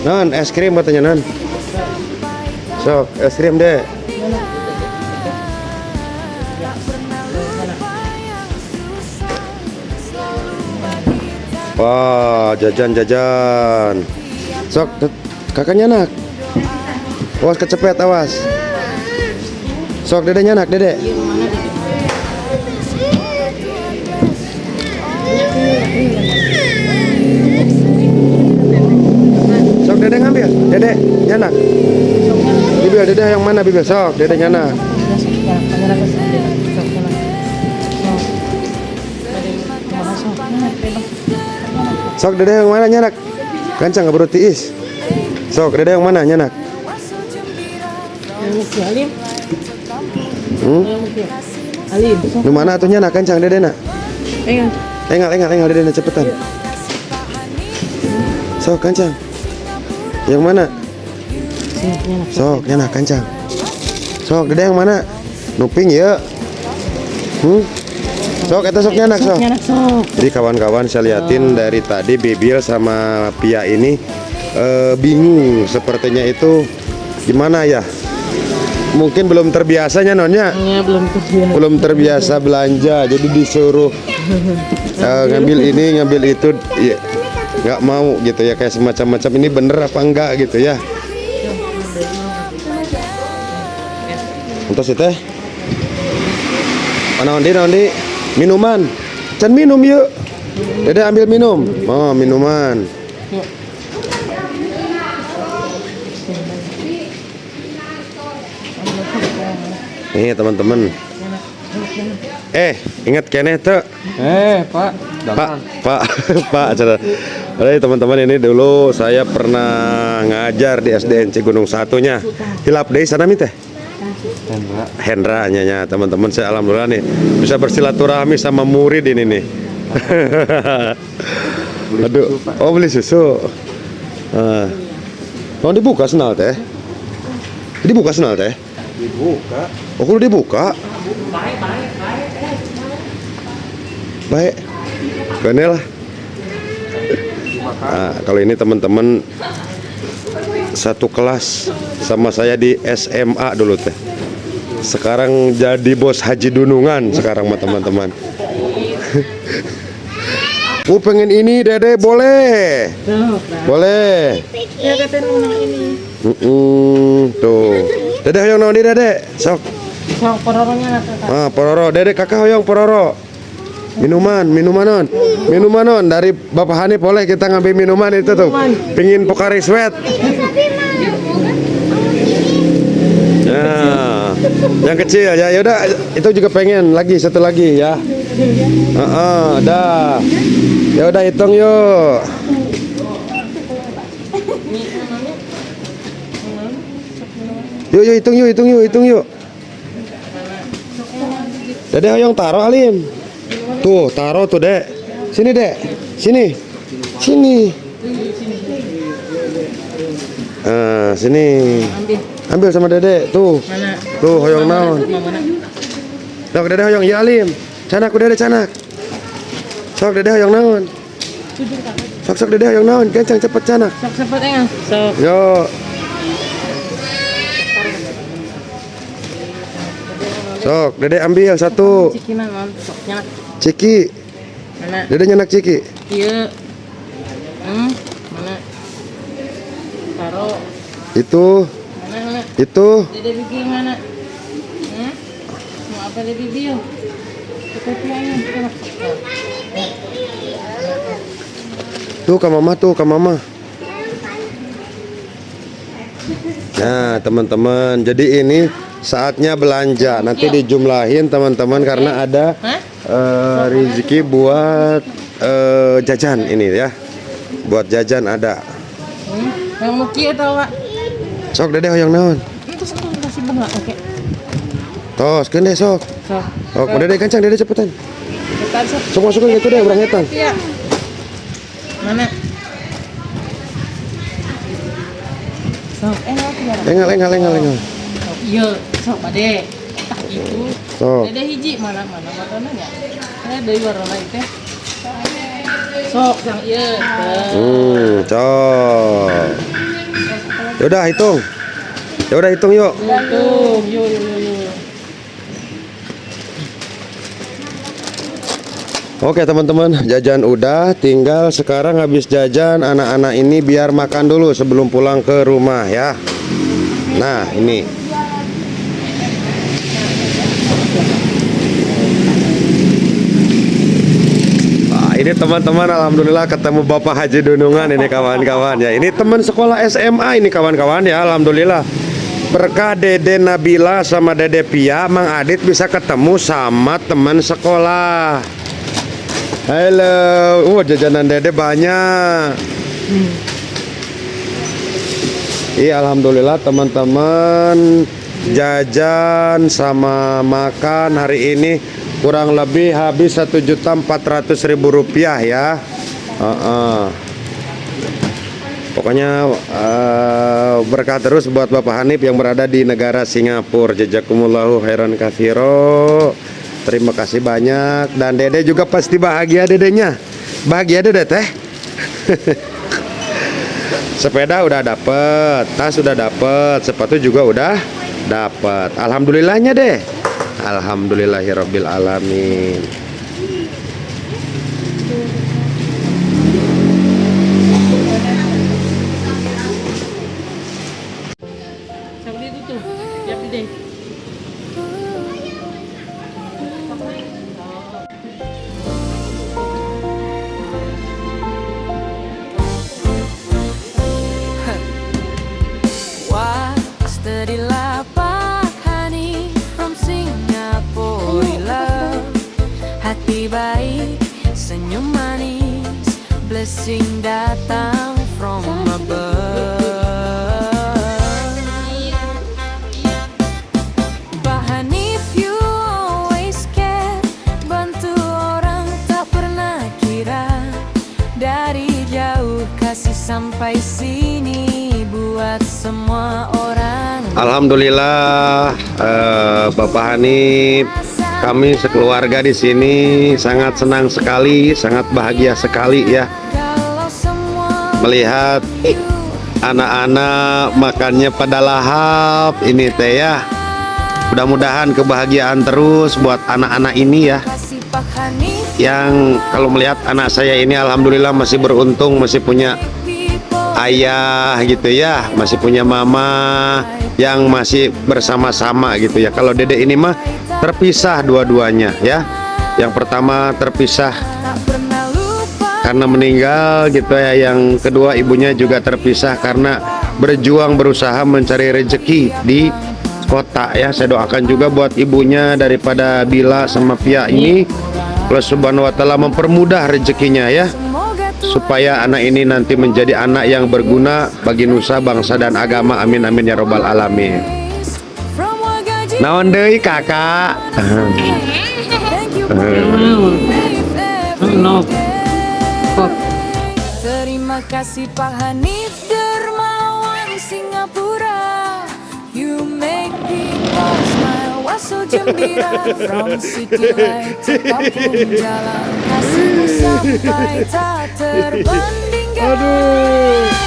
Speaker 2: Non, es krim katanya non. Sok, es krim deh. Wah, jajan-jajan. Sok, kakaknya nak. Awas kecepet, awas. Sok, dedenya nak, Dede. Sok, Dede ngambil. Dede, nyanak. Bibil, Dede yang mana Bibil? Sok, Dede nyanak. Sok, Dede yang mana nyanak? Kancang nggak tiis. Sok, Dede yang mana nyanak?
Speaker 8: Alim.
Speaker 2: Alim. Di mana tuh nyanak kancang Dede nak? Engal Dede nak cepetan. Sok kancang. Yang mana? Sok nyanak kancang. Sok Dede yang mana? Nuping ya. Sok, eta sok nyanak sok. Jadi kawan-kawan, saya liatin dari tadi Bibil sama Pia ini bingung sepertinya itu gimana ya. Mungkin belum terbiasanya nonnya.
Speaker 8: Ya,
Speaker 2: belum terbiasa belanja, jadi disuruh ngambil ini, ngambil itu, ya, nggak mau gitu ya, kayak semacam-macam ini bener apa enggak gitu ya. Untuk sih teh. Naondi minuman. Can minum yuk. Dede ambil minum. Oh, minuman. Nih teman-teman. Ingat keneh tuh.
Speaker 8: Pak.
Speaker 2: Pak. Oke teman-teman, ini dulu saya pernah ngajar di SDNC Gunung Satunya. Hilap deh sana teh. Hendra nyanya teman-teman, saya alhamdulillah nih bisa bersilaturahmi sama murid ini nih. Aduh, oh beli susu. Mau dibuka senal teh? Dibuka senal teh? Dibuka. Oh, kudu dibuka. Baik. Kene lah. Nah, kalau ini teman-teman satu kelas sama saya di SMA dulu teh. Sekarang jadi bos Haji Dunungan sekarang mah teman-teman. Pengen ini Dede boleh. Boleh.
Speaker 8: Ya Dede nang ini.
Speaker 2: Tuh. Dede hoyong naon di Dede? Sok.
Speaker 8: Sok pororonya Kakak.
Speaker 2: Pororo. Dede kakak hoyong pororo. Minuman non dari Bapak Hanif, boleh kita ngambil minuman itu tuh. Pingin Pocari Sweat. Ya, yang kecil ya. Yaudah, itu juga pengen lagi satu lagi ya. Dah. Ya udah hitung yuk. Yuk hitung yuk. Dede hoyong taro Alim. Tuh, taruh tuh, Dek. Sini, Dek. Sini. Sini. Ambil sama Dede. Tuh.
Speaker 8: Mana?
Speaker 2: Tuh, hoyong naon. Sok Dede hoyong ya Alim. Canak ku Dede canak. Sok Dede hoyong naon. Sok Dede hoyong naon. Kencang cepet canak.
Speaker 8: Sok cepet enggak? Sok.
Speaker 2: Yo. Sok Dede ambil satu.
Speaker 8: Ciki mana? Sok nyanak.
Speaker 2: Ciki.
Speaker 8: Mana?
Speaker 2: Dede nyanak ciki.
Speaker 8: Iya. Mana? Taro.
Speaker 2: Itu.
Speaker 8: Mana?
Speaker 2: Itu.
Speaker 8: Dede bibi mana? Mau apa Dede bibi? Kita piangin.
Speaker 2: Tuh ke mama. Nah teman-teman, jadi ini saatnya belanja. Nanti dijumlahin teman-teman karena ada rezeki buat jajan ini ya. Buat jajan ada.
Speaker 8: Yang mau kia tahu Pak?
Speaker 2: Sok Dede hoyong naon.
Speaker 8: Terus aku kasih bunga, oke.
Speaker 2: Tos, kene sok.
Speaker 8: Sok.
Speaker 2: Dede kencang, Dede cepetan.
Speaker 8: Cepetan sok.
Speaker 2: Sok masukin gitu deh, urang etan.
Speaker 8: Iya. Mana? Sok,
Speaker 2: Engal.
Speaker 8: Iya, sok Bade. Tak itu.
Speaker 2: Sok.
Speaker 8: Dede hiji mana warnanya? Dari warna itu. Sok yang iya.
Speaker 2: Cok. Yaudah hitung yuk.
Speaker 8: Hitung, yuk.
Speaker 2: Oke teman-teman, jajan udah, tinggal sekarang habis jajan anak-anak ini biar makan dulu sebelum pulang ke rumah ya. Nah ini ini teman-teman, alhamdulillah ketemu Bapak Haji Dunungan ini kawan-kawan ya. Ini teman sekolah SMA ini kawan-kawan ya, alhamdulillah. Berkah Dede Nabila sama Dede Pia, Mang Adit bisa ketemu sama teman sekolah. Halo, jajanan Dede banyak. Iya, alhamdulillah teman-teman, jajan sama makan hari ini kurang lebih habis Rp1.400.000 ya. Pokoknya berkah terus buat Bapak Hanif yang berada di negara Singapura. Jazakumullahu khairan katsiro. Terima kasih banyak. Dan Dede juga pasti bahagia dedenya. Bahagia Dede teh. Sepeda udah dapet, tas udah dapet, sepatu juga udah dapet. Alhamdulillahnya deh. Alhamdulillahirabbil alamin.
Speaker 8: Siapa itu tuh? Siap deh.
Speaker 4: blessing datang from above. Pak Hanif, you always care, bantu orang tak pernah kira. Dari jauh kasih sampai sini buat semua orang.
Speaker 2: Alhamdulillah, Bapak Hanif, kami sekeluarga di sini sangat senang sekali, sangat bahagia sekali ya
Speaker 4: Kalau semua
Speaker 2: melihat anak-anak makannya pada lahap ini teh ya. Mudah-mudahan kebahagiaan terus buat anak-anak ini ya.
Speaker 4: kasih Pak Hanif,
Speaker 2: Yang kalau melihat anak saya ini alhamdulillah masih beruntung, masih punya
Speaker 4: people
Speaker 2: ayah gitu ya, masih punya mama yang masih bersama-sama gitu ya. Kalau Dede ini mah terpisah dua-duanya ya. Yang pertama terpisah
Speaker 4: tak pernah lupa.
Speaker 2: karena meninggal gitu ya. Yang kedua ibunya juga terpisah karena berjuang berusaha mencari rezeki di kota ya. Saya doakan juga buat ibunya daripada Bila sama Pia ini, Allah Subhanahu wa taala mempermudah rezekinya ya,
Speaker 4: Semoga
Speaker 2: supaya anak ini nanti menjadi anak yang berguna bagi nusa, bangsa dan agama. Amin amin ya robbal alamin.
Speaker 4: from Wagaji,
Speaker 2: Naon deui kakak?
Speaker 4: thank you Pak Hanif
Speaker 8: No.
Speaker 4: Terima kasih Pak Hanif Dermawan Singapura. You make people smile, wah so gembira. From city light to kampung jalan, kasihmu sampai tak terbandingkan.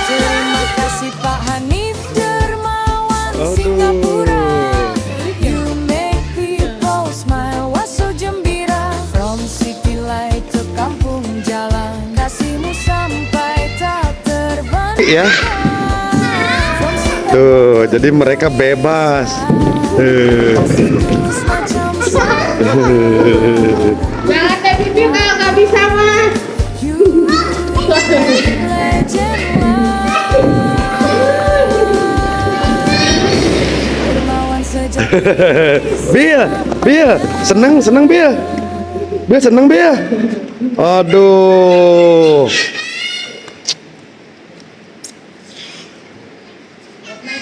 Speaker 4: Terima kasih Pak Hanif Dermawan Singapura. You make people smile, wah so gembira. From city light to kampung jalan, kasihmu sampai tak
Speaker 2: Ya.
Speaker 4: terbandingkan.
Speaker 2: Tuh, jadi mereka bebas.
Speaker 4: Semacam
Speaker 9: Jangan teh pipi kalau nggak bisa mah.
Speaker 2: Bil, seneng Bil. Bil seneng Bil. Aduh.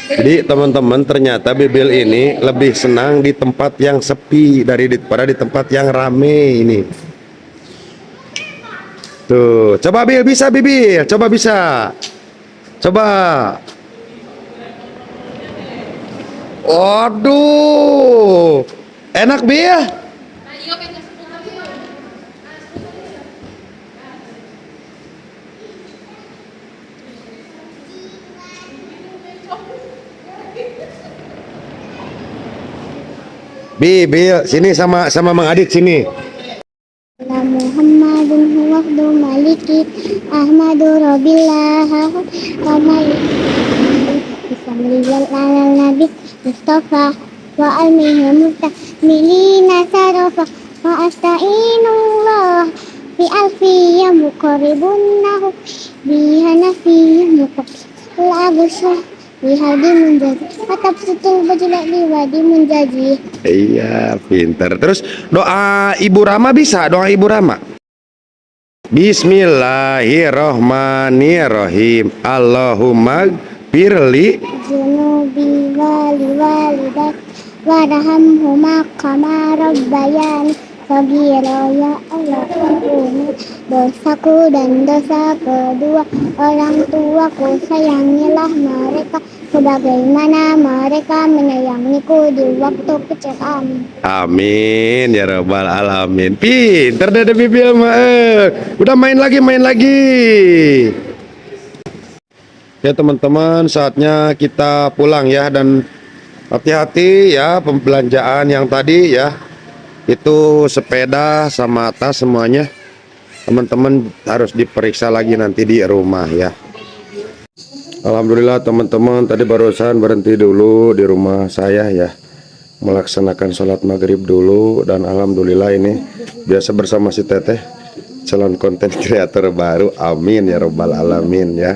Speaker 2: Jadi teman-teman, ternyata Bibil ini lebih senang di tempat yang sepi daripada di tempat yang rame ini. Tuh, coba Bil, bisa Bibil, coba bisa. Coba. Waduh. Enak Bil. Bil, sini sama Mang Adit sini.
Speaker 1: Muhammadun huwaqdu maliki Ahmadu Rabbillah wa maliki Bismillahil alal nabi Mustafa wa almihi mutahmilina sarofa wa asta'inullah fi alfiyya muqarribunnahu biha nafiyya muqarribunnahu al-abusah bihadi menjadi atap situl bajulak diwadi menjadi.
Speaker 2: Iya, pinter. Terus doa Ibu Rama bisa? Doa Ibu Rama. Bismillahirrohmanirrohim. Allahumma firli
Speaker 1: Junubi wali walidat warhamhuma kama rabbayani saghira. Ya Allah, ampuni dosaku dan dosa kedua orang tuaku, sayangilah mereka sebagaimana mereka menyayangiku di waktu kecil. Amin.
Speaker 2: Amin ya rabbal alamin. Pinter Dede Bibil mah. Udah main lagi. Ya teman-teman, saatnya kita pulang ya, dan hati-hati ya pembelanjaan yang tadi ya. Itu sepeda sama tas semuanya. Teman-teman harus diperiksa lagi nanti di rumah ya. Alhamdulillah teman-teman, tadi barusan berhenti dulu di rumah saya ya, melaksanakan sholat maghrib dulu. Dan alhamdulillah ini biasa bersama si Teteh, calon konten kreator baru. Amin ya robbal alamin ya.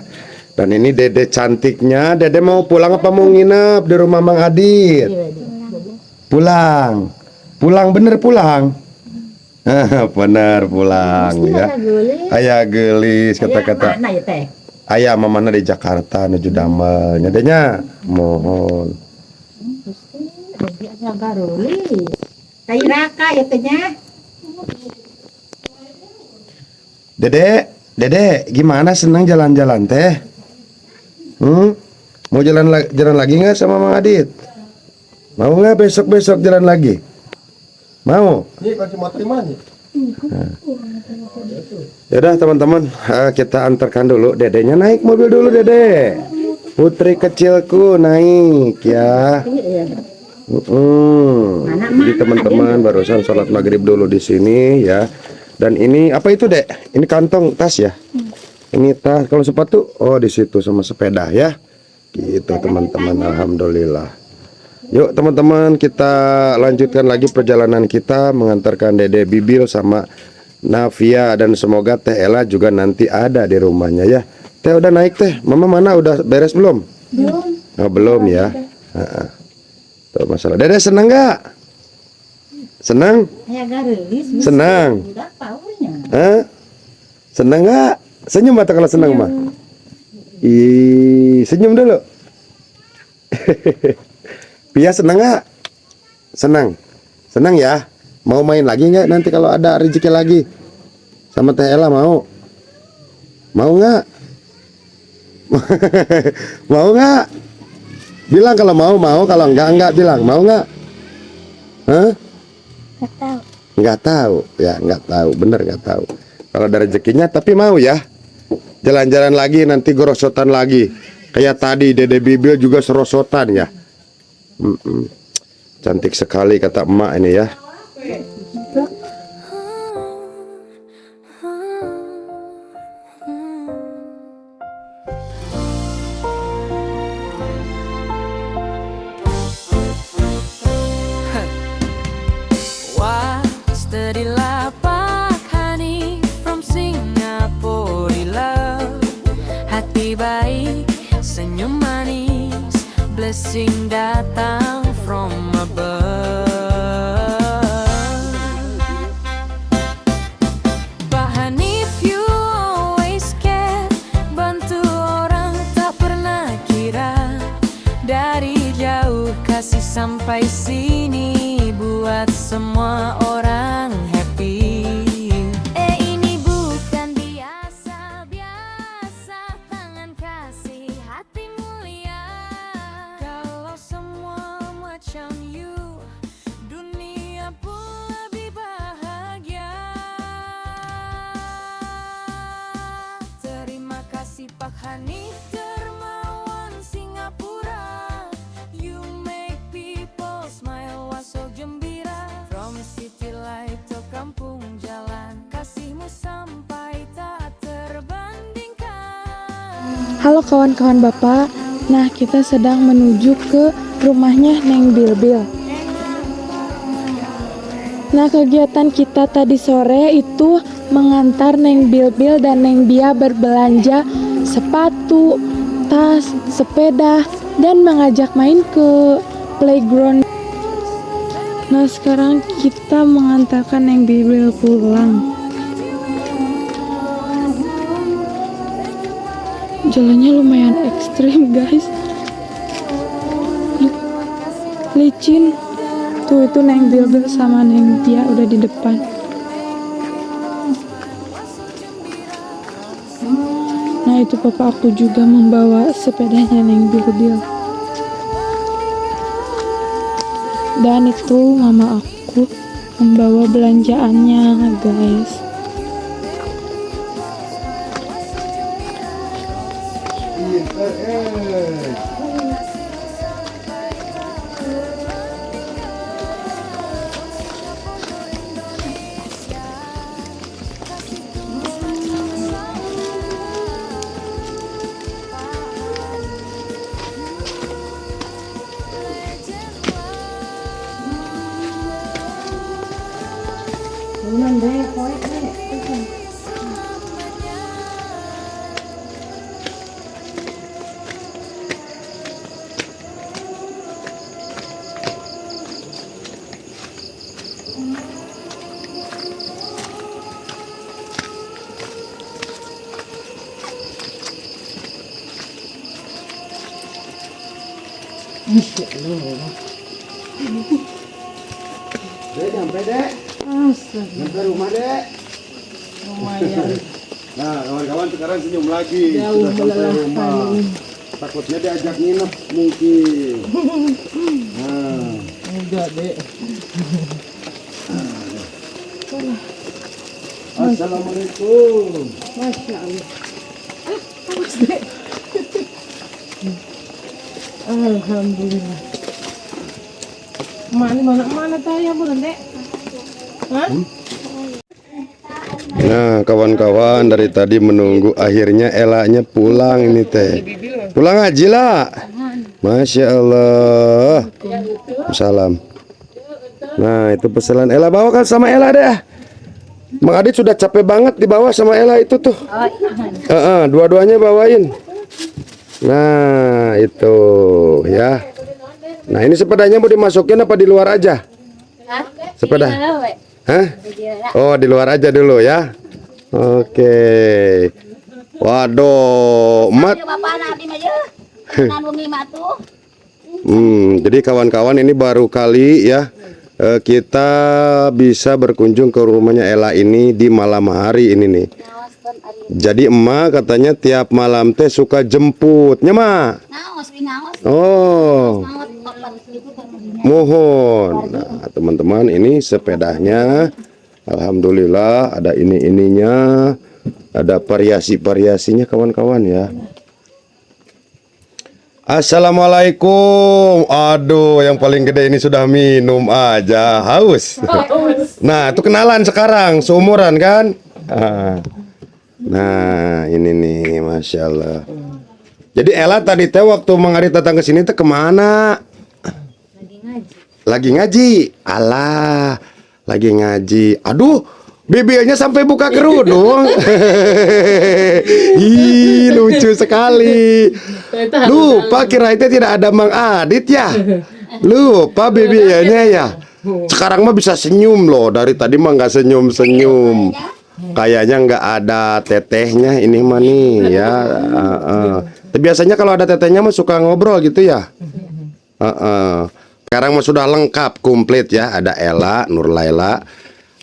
Speaker 2: Dan ini Dede cantiknya. Dede mau pulang apa mau nginep di rumah Mang Adit? Pulang bener pulang. Benar pulang ya. Ayah gelis kata-kata.
Speaker 6: Mana ya teh?
Speaker 2: Ayah mamana di Jakarta menuju damel. Nyadanya mohon.
Speaker 6: Dia garoli. Kayak raka ya tehnya.
Speaker 2: Dede, gimana senang jalan-jalan teh? Mau jalan lagi nggak sama Mang Adit? Mau nggak besok jalan lagi? Mau? Yaudah teman-teman, kita antarkan dulu dedenya, naik mobil dulu dede. Putri kecilku naik ya. Jadi teman-teman barusan sholat maghrib dulu di sini ya. Dan ini apa itu dek? Ini kantong tas ya? Ini tas, kalau sepatu, oh di situ sama sepeda ya. Gitu teman-teman, alhamdulillah. Yuk teman-teman, kita lanjutkan lagi perjalanan kita mengantarkan Dede Bibil sama Navia, dan semoga Teh Ella juga nanti ada di rumahnya ya. Teh udah naik teh, Mama mana udah beres belum? Belum. Oh, belum ya. Tuh masalah. Dede senang nggak? Senang? Senang. Senang nggak? Senyum atau kalau senang mah? Senyum dulu. Pia senang nggak? Senang ya. Mau main lagi nggak nanti kalau ada rezeki lagi? Sama Teh Ella mau? Mau nggak? Mau nggak? Bilang kalau mau, kalau enggak bilang mau nggak? Nggak tahu ya, nggak tahu, bener nggak tahu. Kalau ada rezekinya, tapi mau ya. Jalan-jalan lagi, nanti gorosotan lagi. Kayak tadi Dede Bibil juga serosotan ya. Cantik sekali kata emak ini ya.
Speaker 4: Senyum manis, blessing datang from above. Pak Hanif, you always care, bantu orang tak pernah kira. Dari jauh kasih sampai sini, buat semua orang happy. Ini bukan biasa-biasa, tangan kasih hati mulia. Kalau semua macam you, dunia pun lebih bahagia. Terima kasih Pak Hanif Dermawan Singapura. You make people smile, wasok gembira. From city light to kampung jalan, kasihmu sampai tak terbandingkan.
Speaker 7: Halo kawan-kawan Bapak. Nah, kita sedang menuju ke rumahnya Neng Bilbil. Nah, kegiatan kita tadi sore itu mengantar Neng Bilbil dan Neng Bia berbelanja sepatu, tas, sepeda, dan mengajak main ke playground. Nah, sekarang kita mengantarkan Neng Bilbil pulang. Jalannya lumayan ekstrim guys, licin. Tuh itu Neng Bilbil sama Neng Tia udah di depan. Nah itu papa aku juga membawa sepedanya Neng Bilbil. Dan itu mama aku membawa belanjaannya guys.
Speaker 2: Dek, nyampe dek. Nyampe rumah dek.
Speaker 8: Lumayan.
Speaker 2: Nah, kawan-kawan sekarang senyum lagi.
Speaker 8: Jauh
Speaker 2: Sudah sampai rumah.
Speaker 8: melelahkan.
Speaker 2: Takutnya diajak nginep mungkin. Nah,
Speaker 8: Enggak, Dek.
Speaker 2: Assalamualaikum.
Speaker 8: Masya Allah. Alhamdulillah. Mana tayo mo Dek? Hah?
Speaker 2: Nah, kawan-kawan dari tadi menunggu akhirnya Elanya pulang ini teh. Pulang ngaji lah. Masya Allah. Salam. Nah, itu pesanan Ella, bawakan sama Ella deh. Mang Adit sudah capek banget dibawa sama Ella itu tuh. Dua-duanya bawain. Nah, itu ya. Nah, ini sepedanya mau dimasukin apa di luar aja? Sepeda. Hah? Oh, di luar aja dulu ya. Oke. Waduh, emat. Jadi kawan-kawan ini baru kali ya kita bisa berkunjung ke rumahnya Ella ini di malam hari ini nih. Jadi emak katanya tiap malam teh suka jemputnya mak. Oh, mohon. Nah, teman-teman ini sepedanya, alhamdulillah ada ininya, ada variasi-variasinya kawan-kawan ya. Assalamualaikum. Aduh, yang paling gede ini sudah minum aja, haus. Nah, itu kenalan sekarang, seumuran kan? Nah, ini nih, masya Allah. Jadi Ella tadi teh waktu Mang Adit datang ke sini teh kemana? Lagi ngaji. Alah, lagi ngaji. Aduh, bibirnya sampai buka kerudung. Ih, lucu sekali. Lupa kira itu tidak ada Mang Adit ya. Lupa bibirnya ya. Sekarang mah bisa senyum loh. Dari tadi mah nggak senyum-senyum. Kayaknya nggak ada tetehnya ini mah nih ya. Biasanya kalau ada tetehnya mah suka ngobrol gitu ya. Sekarang mah sudah lengkap, komplit ya. Ada Ella, Nur Laila,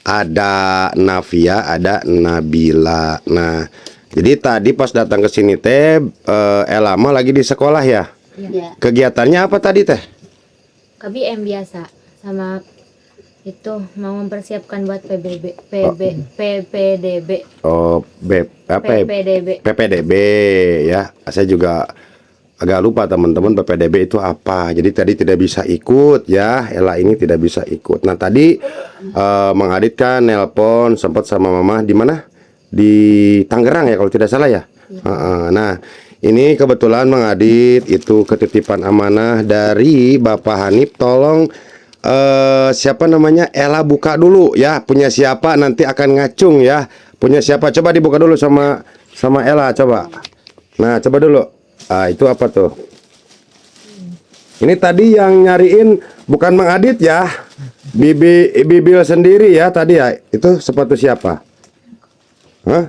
Speaker 2: ada Navia, ada Nabila. Nah, jadi tadi pas datang ke sini teh Ella mah lagi di sekolah ya.
Speaker 3: Iya.
Speaker 2: Kegiatannya apa tadi teh?
Speaker 3: KBM biasa sama itu mau mempersiapkan buat PPDB.
Speaker 2: Oh, PPDB ya. Saya juga agak lupa teman-teman PPDB itu apa. Jadi tadi tidak bisa ikut ya. Ella ini tidak bisa ikut. Nah, tadi Mang Adit kan nelpon sempat sama mama di mana? Di Tangerang ya kalau tidak salah ya. Nah, ini kebetulan Mang Adit itu ketitipan amanah dari Bapak Hanif. Tolong siapa namanya, Ella buka dulu ya, punya siapa nanti akan ngacung ya, punya siapa, coba dibuka dulu sama Ella, coba. Nah, coba dulu. Itu apa tuh? Ini tadi yang nyariin bukan Mang Adit ya, Bibil sendiri ya tadi ya. Itu sepatu siapa? Hah?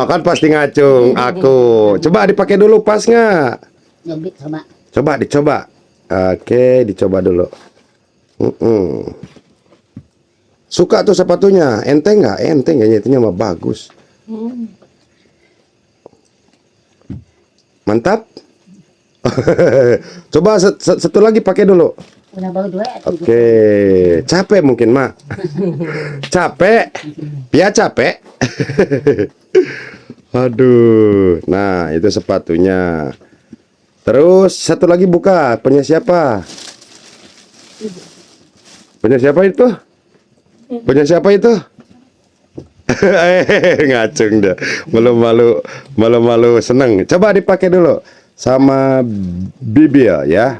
Speaker 2: Kan pasti ngacung aku. Coba dipakai dulu, pas nggak? Coba dicoba. Oke, dicoba dulu. Suka tuh sepatunya. Enteng nggak? Enteng kayaknya, itunya mah bagus. Mantap. Coba satu lagi pakai dulu. Oke, capek mungkin mak. Capek, ya capek. Aduh, nah itu sepatunya. Terus satu lagi buka, punya siapa? Punya siapa itu? Punya siapa itu? Ngacung dah, malu-malu seneng. Coba dipakai dulu sama Bibil ya.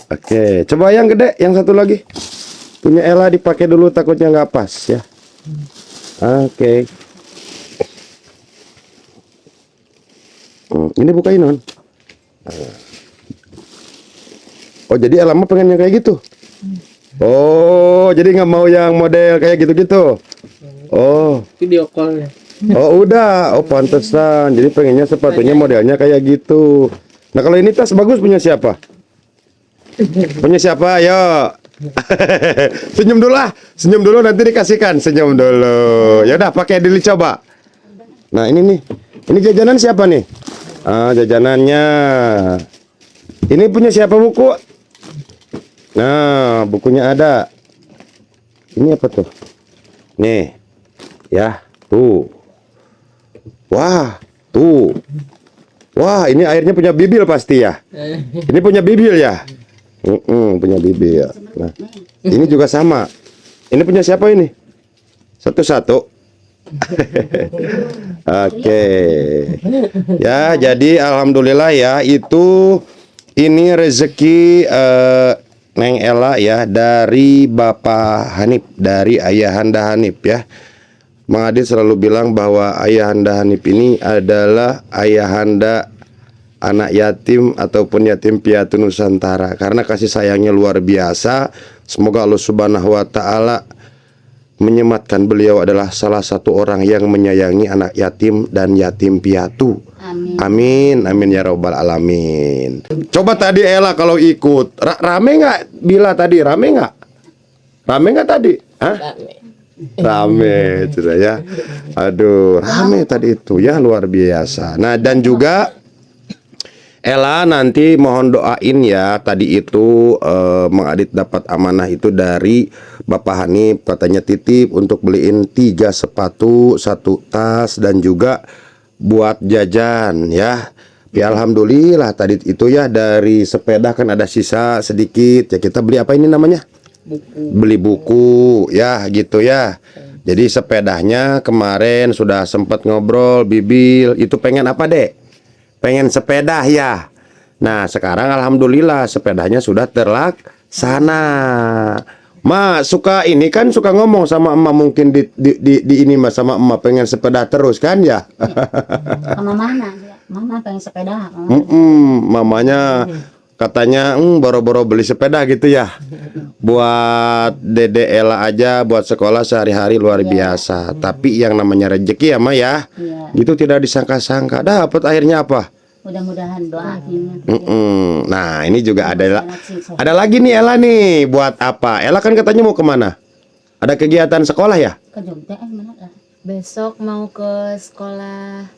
Speaker 2: Oke, coba yang gede, yang satu lagi. Punya Ella dipakai dulu, takutnya nggak pas ya. Oke. Ini bukain non. Oh, jadi Ella mah pengennya kayak gitu. Oh, jadi nggak mau yang model kayak gitu-gitu. Oh.
Speaker 8: Video call ya.
Speaker 2: Oh, udah. Oh, pantesan. Jadi pengennya sepatunya modelnya kayak gitu. Nah kalau ini tas bagus punya siapa? Punya siapa? Ayo. Senyum dulu lah. Senyum dulu nanti dikasihkan. Senyum dulu. Ya udah pakai dulu coba. Nah ini nih. Ini jajanan siapa nih? Ah jajanannya. Ini punya siapa buku? Nah bukunya ada. Ini apa tuh? Nih. Ya tuh. Wah tuh. Wah, ini airnya punya bibil pasti ya. Ini punya bibil ya. Punya bibil. Nah, ini juga sama. Ini punya siapa ini? Satu-satu. Oke. Ya, jadi alhamdulillah ya itu ini rezeki Neng Ella ya dari Bapak Hanif, dari Ayahanda Hanif ya. Mang Adit selalu bilang bahwa Ayahanda Hanif ini adalah ayahanda anak yatim ataupun yatim piatu Nusantara karena kasih sayangnya luar biasa. Semoga Allah Subhanahu wa taala menyematkan beliau adalah salah satu orang yang menyayangi anak yatim dan yatim piatu.
Speaker 6: Amin.
Speaker 2: Amin, amin ya robbal alamin. Coba tadi Ella kalau ikut rame nggak? Bila tadi rame nggak? Rame nggak tadi? Hah? Rame sudah ya. Aduh, rame tadi itu ya luar biasa. Nah, dan juga Ella nanti mohon doain ya. Tadi itu Mang Adit dapat amanah itu dari Bapak Hanif, katanya titip untuk beliin 3 sepatu, 1 tas dan juga buat jajan ya. Ya alhamdulillah tadi itu ya dari sepeda kan ada sisa sedikit ya kita beli apa ini namanya? Beli buku ya gitu ya. Jadi sepedanya kemarin sudah sempat ngobrol Bibil itu pengen apa dek? Pengen sepeda ya. Nah sekarang alhamdulillah sepedanya sudah terlaksana. Ma suka ini kan suka ngomong sama emak mungkin di ini mas sama emak pengen sepeda terus kan ya.
Speaker 6: Sama mana? Mama pengen sepeda.
Speaker 2: Mamanya katanya boro-boro beli sepeda gitu ya. Buat Dede Ella aja buat sekolah sehari-hari luar biasa. Tapi yang namanya rezeki ya Ma ya. Itu tidak disangka-sangka. Dapat akhirnya apa?
Speaker 6: Mudah-mudahan doain.
Speaker 2: Nah ini juga ada lagi nih Ella nih. Buat apa? Ella kan katanya mau kemana? Ada kegiatan sekolah ya?
Speaker 6: Ke Jogja mana lah?
Speaker 3: Besok mau ke sekolah.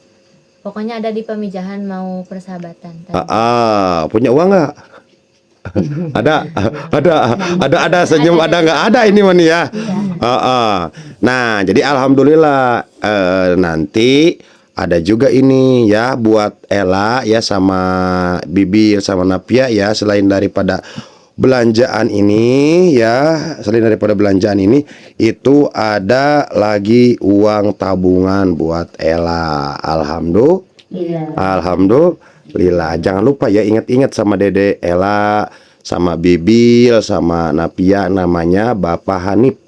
Speaker 3: Pokoknya ada di Pamijahan mau persahabatan.
Speaker 2: Punya uang nggak? ada senyum ada nggak ada ini mani ya. Nah jadi alhamdulillah nanti ada juga ini ya buat Ella ya sama Bibi sama Napia ya selain daripada belanjaan ini ya selain daripada belanjaan ini itu ada lagi uang tabungan buat Ella. Alhamdulillah jangan lupa ya ingat-ingat sama Dede Ella sama Bibil sama Napia namanya Bapak Hanif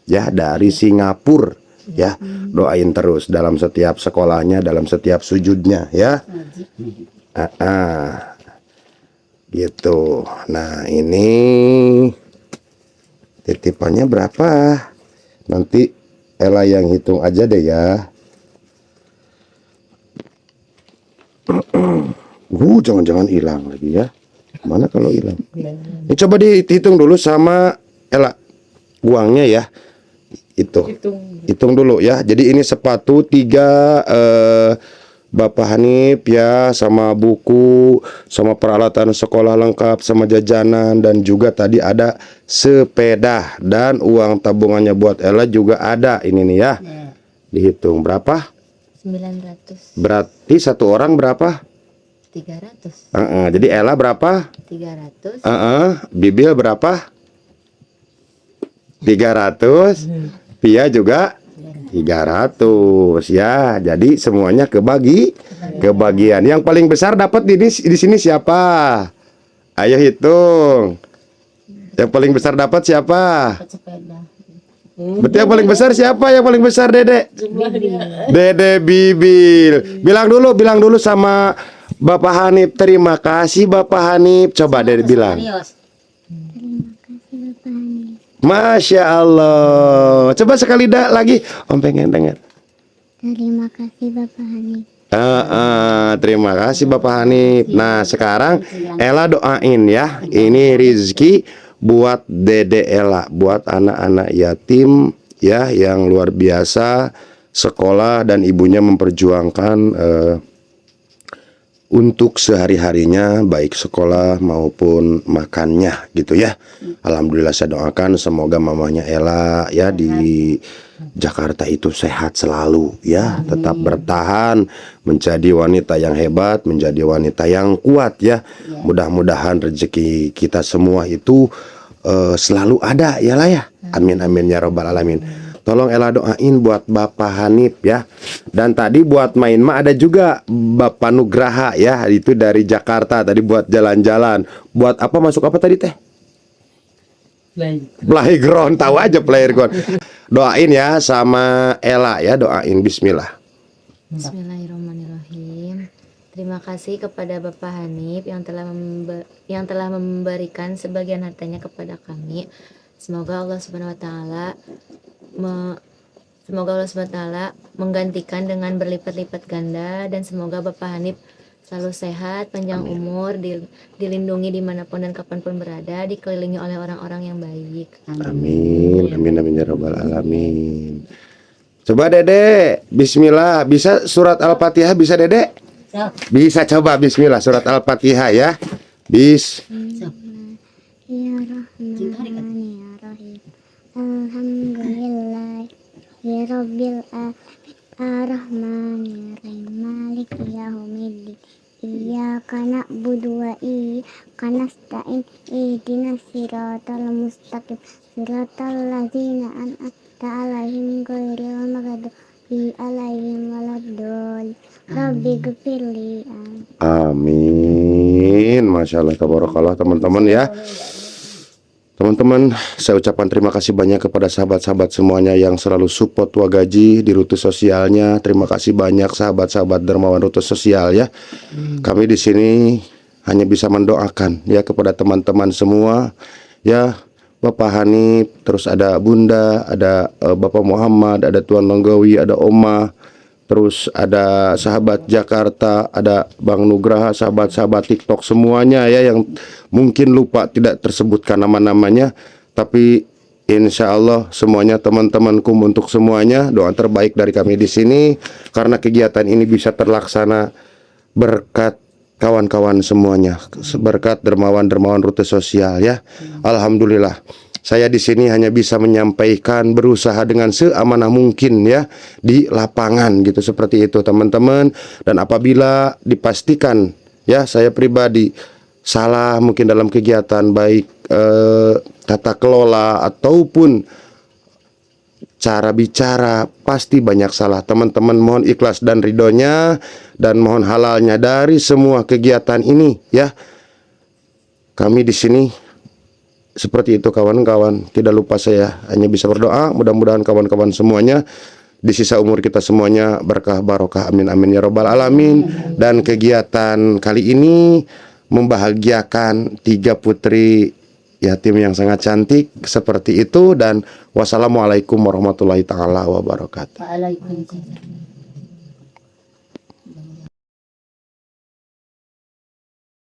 Speaker 2: ya dari Singapura ya doain terus dalam setiap sekolahnya dalam setiap sujudnya ya. Gitu. Nah ini titipannya berapa? Nanti Ella yang hitung aja deh ya. Jangan-jangan hilang lagi ya. Mana kalau hilang? Ini coba dihitung dulu sama Ella uangnya ya. Itu hitung dulu ya. Jadi ini sepatu 3 Bapak Hanif ya sama buku sama peralatan sekolah lengkap sama jajanan dan juga tadi ada sepeda dan uang tabungannya buat Ella juga ada ini nih ya. Dihitung berapa?
Speaker 3: 900.
Speaker 2: Berarti satu orang berapa?
Speaker 3: 300.
Speaker 2: Jadi Ella berapa?
Speaker 3: 300.
Speaker 2: Bibil berapa? 300. Pia juga 300 ya. Jadi semuanya kebagian. Yang paling besar dapat di sini siapa? Ayo hitung. Yang paling besar dapat siapa? Betul yang paling besar siapa? Yang paling besar Dede? Dede Bibil. Bilang dulu sama Bapak Hanif. Terima kasih Bapak Hanif. Coba Dede bilang. Masya Allah. Coba sekali lagi. Om pengen dengar.
Speaker 1: Terima kasih Bapak Hanif.
Speaker 2: Terima kasih Bapak Hanif. Nah sekarang Ella doain ya. Ini rizki buat Dede Ella, buat anak-anak yatim ya yang luar biasa sekolah dan ibunya memperjuangkan untuk sehari-harinya baik sekolah maupun makannya gitu ya. Alhamdulillah saya doakan semoga mamanya Ella ya di Jakarta itu sehat selalu ya, tetap bertahan menjadi wanita yang hebat, menjadi wanita yang kuat ya. Mudah-mudahan rezeki kita semua itu selalu ada ya lah ya. Amin amin ya robbal alamin. Tolong Ella doain buat Bapak Hanif ya. Dan tadi buat main mah ada juga Bapak Nugraha ya, itu dari Jakarta tadi buat jalan-jalan. Buat apa masuk apa tadi teh? Playground, tahu aja playground. Doain ya sama Ella ya, doain bismillah.
Speaker 3: Bismillahirrahmanirrahim. Terima kasih kepada Bapak Hanif yang telah memberikan sebagian hartanya kepada kami. Semoga Allah Subhanahu wa taala menggantikan dengan berlipat-lipat ganda, dan semoga Bapak Hanif selalu sehat, panjang umur, dilindungi dimanapun dan kapanpun berada, dikelilingi oleh orang-orang yang baik.
Speaker 2: Amin, amin, amin ya robbal alamin. Coba Dede, bismillah. Bisa surat Al-Fatihah bisa Dede? Bisa, coba bismillah surat Al-Fatihah ya.
Speaker 1: Bismillahirrahmanirrahim. Alhamdulillahirabbil arrahmanirrahim. Maliki yaumiddin. Iyyaka na'budu wa iyyaka nasta'in. Ihdinas siratal mustaqim. Siratal ladzina an'amta 'alaihim ghairil maghdubi 'alaihim waladdallin. Rabbi ghfirli.
Speaker 2: Amin. Masya Allah, tabarakallah teman-teman ya. Teman-teman, saya ucapkan terima kasih banyak kepada sahabat-sahabat semuanya yang selalu support Wagaji di rute sosialnya. Terima kasih banyak sahabat-sahabat dermawan rute sosial ya. Kami di sini hanya bisa mendoakan ya kepada teman-teman semua ya. Bapak Hanif, terus ada Bunda, ada Bapak Muhammad, ada Tuan Longgawi, ada Oma, terus ada sahabat Jakarta, ada Bang Nugraha, sahabat-sahabat TikTok semuanya ya yang mungkin lupa tidak tersebutkan nama-namanya, tapi insya Allah semuanya teman-temanku, untuk semuanya doa terbaik dari kami di sini karena kegiatan ini bisa terlaksana berkat kawan-kawan semuanya, berkat dermawan-dermawan rute sosial ya. Alhamdulillah. Saya di sini hanya bisa menyampaikan, berusaha dengan seamanah mungkin ya di lapangan gitu, seperti itu teman-teman. Dan apabila dipastikan ya saya pribadi salah mungkin dalam kegiatan baik tata kelola ataupun cara bicara, pasti banyak salah. Teman-teman mohon ikhlas dan ridhonya dan mohon halalnya dari semua kegiatan ini ya. Kami di sini seperti itu kawan-kawan. Tidak lupa saya hanya bisa berdoa, mudah-mudahan kawan-kawan semuanya di sisa umur kita semuanya berkah barokah, amin amin ya robbal alamin. Dan kegiatan kali ini membahagiakan 3 putri yatim yang sangat cantik seperti itu. Dan wassalamualaikum warahmatullahi taala wabarakatuh.
Speaker 6: Waalaikumsalam.